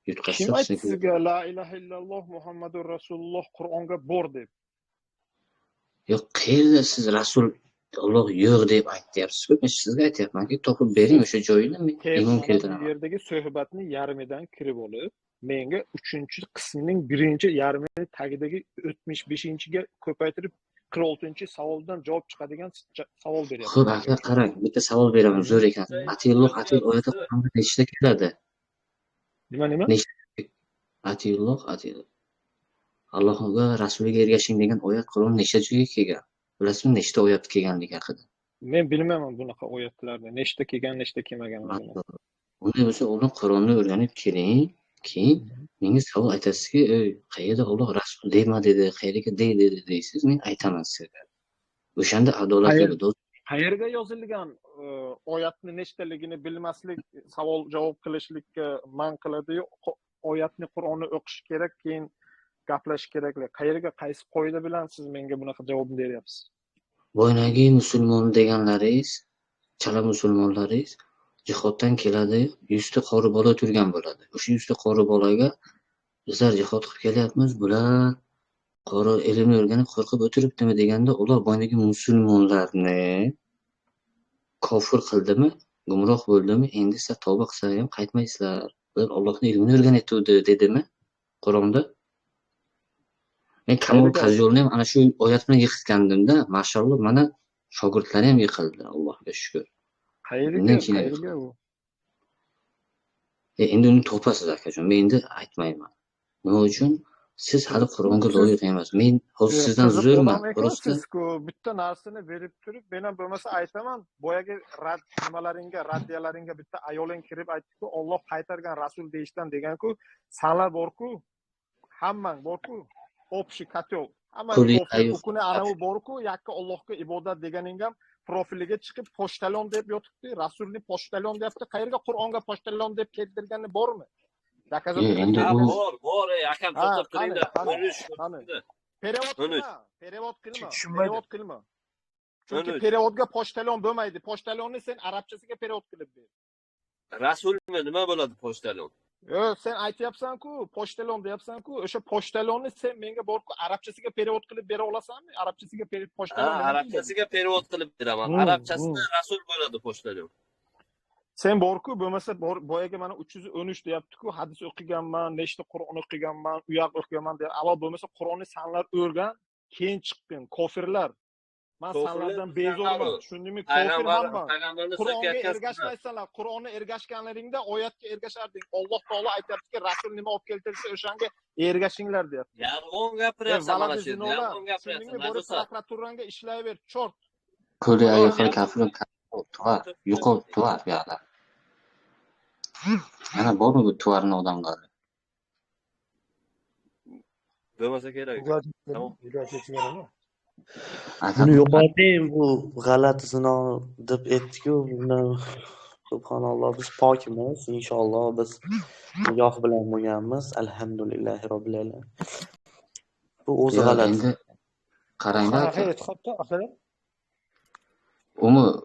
[SPEAKER 8] Kim
[SPEAKER 9] Yutqazsa
[SPEAKER 8] aytdi
[SPEAKER 9] sizniki.
[SPEAKER 8] sizga la ilaha illalloh Muhammadur Rasululloh Qur'onga bor deb?
[SPEAKER 9] Yo'q, qayerda siz Rasul Alloh yo'q deb aytyapsiz-ku. Men sizga aytyapmanki, topib bering o'sha joyini, men iymon
[SPEAKER 8] Mana bu
[SPEAKER 9] keltiraman.
[SPEAKER 8] yerdagi suhbatni yarmidan kirib olib, menga 3-qismning 1-yarmini tagidagi 75-ga ko'paytirib 46-savoldan javob chiqadigan savol beryapsiz.
[SPEAKER 9] Xo'p, aka, qarang, bitta savol beraman, zo'r ekan. Atiyulloh oyati Qur'onda nechta keladi?
[SPEAKER 8] Nima?
[SPEAKER 9] Atiyulloh. Allohga, Rasuliga ergashing degan oyat Qur'on nechta joyga kelgan? Bilasizmi, nechta oyat kelganligi haqida?
[SPEAKER 8] Men bilmayman bunaqa oyatlarni. Nechta kelgan, nechta kelmaganligini.
[SPEAKER 9] Unday bo'lsa, oldin Qur'onni o'rganib keling, keyin menga savol aytasizki, qayerda Alloh Rasul demadi dedi, qayerga deydi deysiz, men aytaman sizga. O'shanda adolatli do'st.
[SPEAKER 8] Qayerga yozilgan oyatni nechtaligini bilmaslik savol javob qilishlikka man qiladi-yu, oyatni Qur'onni o'qish kerak, keyin gaplashish kerak. Qayerga, qaysi qoida bilan siz menga bunaqa javob beryapsiz?
[SPEAKER 9] Boynagi musulmon deganlaringiz, chala musulmonlaringiz jihoddan keladi, 100 ta qori bola turgan bo'ladi. O'sha 100 ta qori bolaga bizlar jihod qilib kelyapmiz, bular qori ilmni o'rganib qo'rqib o'tiribdimi deganda, ular boynagi musulmonlarni kofir qildimi, gumroh bo'ldimi, endi sizlar tavba qilsa ham qaytmaysizlar. Ular Allohning ilmini o'rganayotdi dedimi Qur'onda? Men Kamol Qaziyolni ham ana shu oyat bilan yiqitgandimda, mashalloh, mana shogirdlari ham yiqildi, Allohga shukr.
[SPEAKER 8] Qayerga u?
[SPEAKER 9] Endi uni topasiz akajon. Men endi aytmayman. Nima uchun? Siz hali Qur'onga loyiq emas. Men hozir sizdan zo'rman.
[SPEAKER 8] Siz-ku bitta narsani berib turib, men ham bo'lmasa aytaman. Boyagi raddiyalaringga bitta ayoling kirib aytdi-ku, Alloh qaytargan Rasul deyishdan degan-ku, sanlar bor-ku, hammang bor-ku, общий котел. Hammang kuni ana u bor-ku, yakka Allohga ibodat deganing ham profiliga chiqib pochtalon deb yotibdi, Rasulni pochtalon deyapti. Qayerga Qur'onga pochtalon deb keltirgani bormi?
[SPEAKER 9] Endi u
[SPEAKER 5] bor, akam to'xtab turingda.
[SPEAKER 8] Perevod qilma. Chunki perevodga pochtalon bo'lmaydi. Pochtalonni sen arabchasiga perevod qilib ber.
[SPEAKER 5] Rasulmi nima bo'ladi pochtalon?
[SPEAKER 8] Yo'q, sen aytyapsan-ku, pochtalon deyapsan-ku, o'sha pochtalonni sen menga borku arabchasiga perevod qilib bera olasanmi? Arabchasiga pochtalon.
[SPEAKER 5] Arabchasiga perevod qilib beraman. Arabchasida Rasul bo'ladi pochtalon.
[SPEAKER 8] Sen borku, bo'lmasa boyaga mana 313 deyapti-ku, hadis o'qiganman, nechta Qur'on o'qiganman, uyoq o'qiganman deb. Avval bo'lmasa Qur'onni sanlar o'rgan, keyin chiqqin. Kofirlar. Men sanlardan bezorman. Tushundingmi? Kofirmanman. Qur'onga ergashmaysanlar. Qur'onni ergashganlaringda oyatga ergasharding. Alloh taolo aytayaptiki, Rasul nima olib keltirsa o'shanga ergashinglar deyapti.
[SPEAKER 5] Yolg'on gapiryapsan mana shu yerda. Yolg'on gapiryapsan.
[SPEAKER 8] Borib prokuraturanga ishlayver, chort.
[SPEAKER 9] ko'li ayoqlar kafir tuvar, yo'qol tuvar yoqda. Mana bormi bu tuvarni odamlari?
[SPEAKER 5] Bo'lmasa kerak.
[SPEAKER 6] Buni yo'qoting, bu g'alati zino deb aytdi-ku, bundan subhanalloh biz pokmiz, inshaalloh biz nigoh bilan bo'lganmiz, alhamdulillahi robbil alamin. Bu o'zi g'alati.
[SPEAKER 9] Endi qaranglar.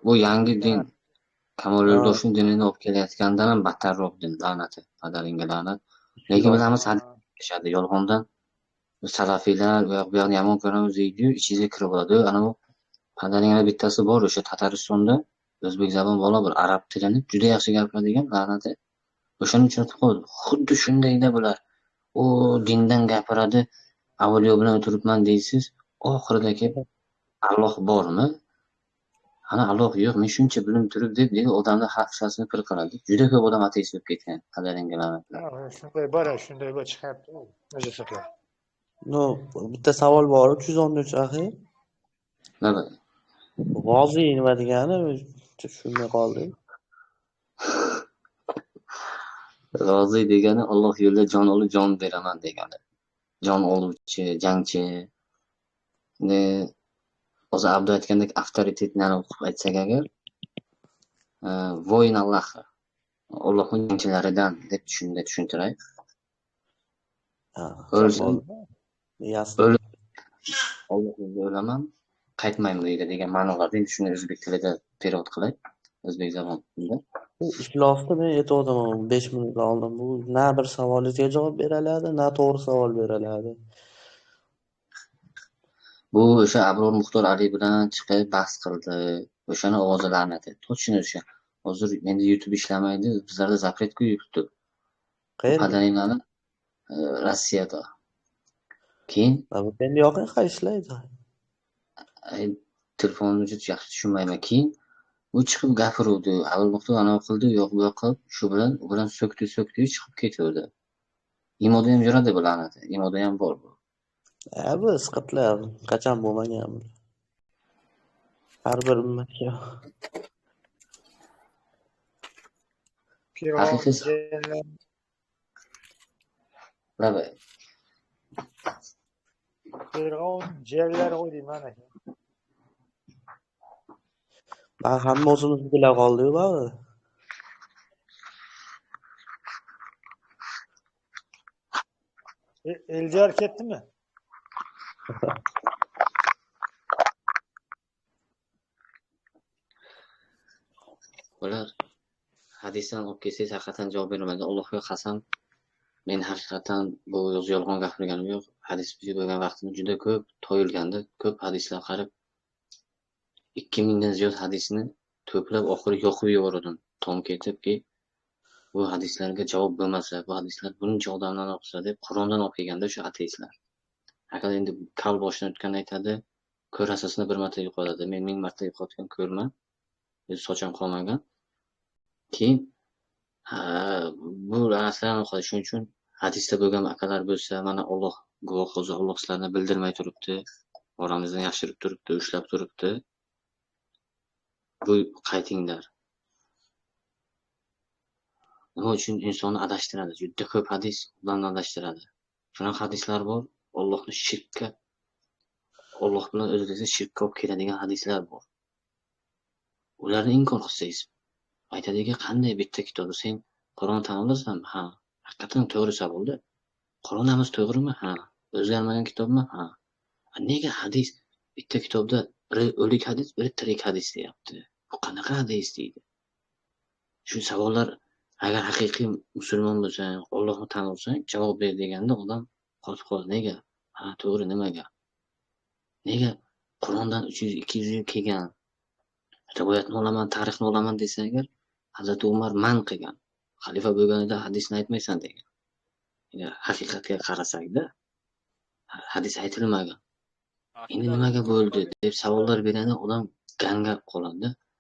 [SPEAKER 9] Bu yangi din Kamol Yo'ldoshining dinini olib kelayotgandan ham battarroq din, la'nati, padaringga la'nat. Lekin bilamiz hadishadi yolg'ondan salafiylar va bu yoqni yomon ko'ramiz deydi-yu, ichingizga kirib oladi. Ana bu padaringlar bittasi bor o'sha Tataristonda o'zbek zabon bola bir arab tilini juda yaxshi gapiradigan la'nati. O'shani tushunib qoldi. Xuddi shundayda bular. U dindan gapiradi, avliyo bilan o'tiribman deysiz, oxirida kelib Alloh bormi? Ana Alloh yo'q, men shuncha bilim turib deb odamlar haqsasini pir qiladi. Juda ko'p odam ateist bo'lib ketgan, qadaringga la'nat.
[SPEAKER 10] Shunday bor chiqyapti. O'zi so'klar.
[SPEAKER 6] No, bitta savol bor, 313 axir.
[SPEAKER 9] Nima?
[SPEAKER 6] G'ozi nima degani? Tushunmay qoldim.
[SPEAKER 9] G'ozi degani Alloh yo'lida jon olib jon beraman degani. Jon oluvchi, jangchi. O'zi Abdu aytgandek avtoritetni o'qib aytsak agar, voyin Allohi, Allohning jangchilaridan deb tushuntiray.
[SPEAKER 6] Ha,
[SPEAKER 9] O'lsam,
[SPEAKER 6] Jasno.
[SPEAKER 9] o'lib Alloh yo'lida o'laman, qaytmayman uyga degan ma'nolarda endi shuni o'zbek tilida perevod qilay. O'zbek zabonida.
[SPEAKER 6] Iflosni men aytgandim 5 minut oldin. Bu na bir savolingizga javob beraladi, na to'g'ri savol beraladi.
[SPEAKER 9] Bu o'sha Abror Muxtor Ali bilan chiqib bahs qildi. O'shani ovozi la'nati. Точно o'sha. Hozir menda YouTube ishlamaydi. Bizlarda zapret-ku YouTube.
[SPEAKER 6] Qayerda?
[SPEAKER 9] Padaringlarni Rossiyada. Keyin
[SPEAKER 6] Endi yoqing qaysilaydi?
[SPEAKER 9] telefonimni juda yaxshi tushunmayman. Keyin u chiqib gapiruvdi. Abror Muxtor anavi qildi, yo'q bu yoq qilib, shu bilan u bilan so'kdi chiqib ketuvdi. Imoda ham yuradi bu la'nati. Imoda ham bor bu.
[SPEAKER 6] Bu isqitlar qachon bo'lmagan bu. Har bir ummatga
[SPEAKER 10] Fir'avn jellar o'ylayman aka.
[SPEAKER 6] man hamma o'zimiz bila qoldi-yu bari.
[SPEAKER 10] Eljar ketdimi?
[SPEAKER 9] Ular hadisdan olib kelsangiz haqiqatan javob bermaydi. Allohga qasam, men haqiqatan bu yolg'on gapirganim yo'q. Hadis bilan bo'lgan vaqtimda juda ko'p to'yilganda, ko'p hadislar qarab 2000 dan ziyod hadisni to'plab oxiri yoqib yubordim. Tom ketibki, bu hadislarga javob bo'lmasa, bu hadislar buncha odamdan o'qisa deb Qur'ondan olib kelganda o'sha ateistlar. Agar endi kal boshidan o'tgan aytadi, ko'r asosini bir marta yo'qotadi. Men 1000 marta yo'qotgan ko'rman. Sochim qolmagan. Keyin bu narsalarni qolish uchun hadisda bo'lgan akalar bo'lsa, mana Alloh guvoh o'zi Alloh sizlarni bildirmay turibdi, oramizdan yashirib turibdi, ushlab turibdi. Bu qaytinglar. Nima uchun insonni adashtiradi? Juda ko'p hadis odamni adashtiradi. Shunaqa hadislar bor, Allohni shirkka, Alloh bilan o'zingizga shirkka olib keladigan hadislar bor. Ularni inkor qilsangiz, aytadiki, qanday bitta kitobda sen Qur'on tan olasanmi? Ha. Haqiqatan to'g'ri savolda. Qur'on ham to'g'rimi? Ha. O'zgarmagan kitobmi? Ha. Nega hadis bitta kitobda biri o'lik hadis, biri tirik hadis deyapti? Bu qanaqa hadis deydi? Shu savollar agar haqiqiy musulmon bo'lsang, Allohni tan olsang, javob ber deganda odam qotib qoladi. Nega? Ha, to'g'ri, nimaga? Nega Qur'ondan 300-200 yil kelgan rivoyatni olaman, tarixni olaman desa agar, Hazrat Umar man qilgan. Xalifa bo'lganida hadisni aytmaysan degan. Haqiqatga qarasak-da, hadis aytilmagan. Endi nimaga bo'ldi deb savollar beradi, odam gangab qoladi.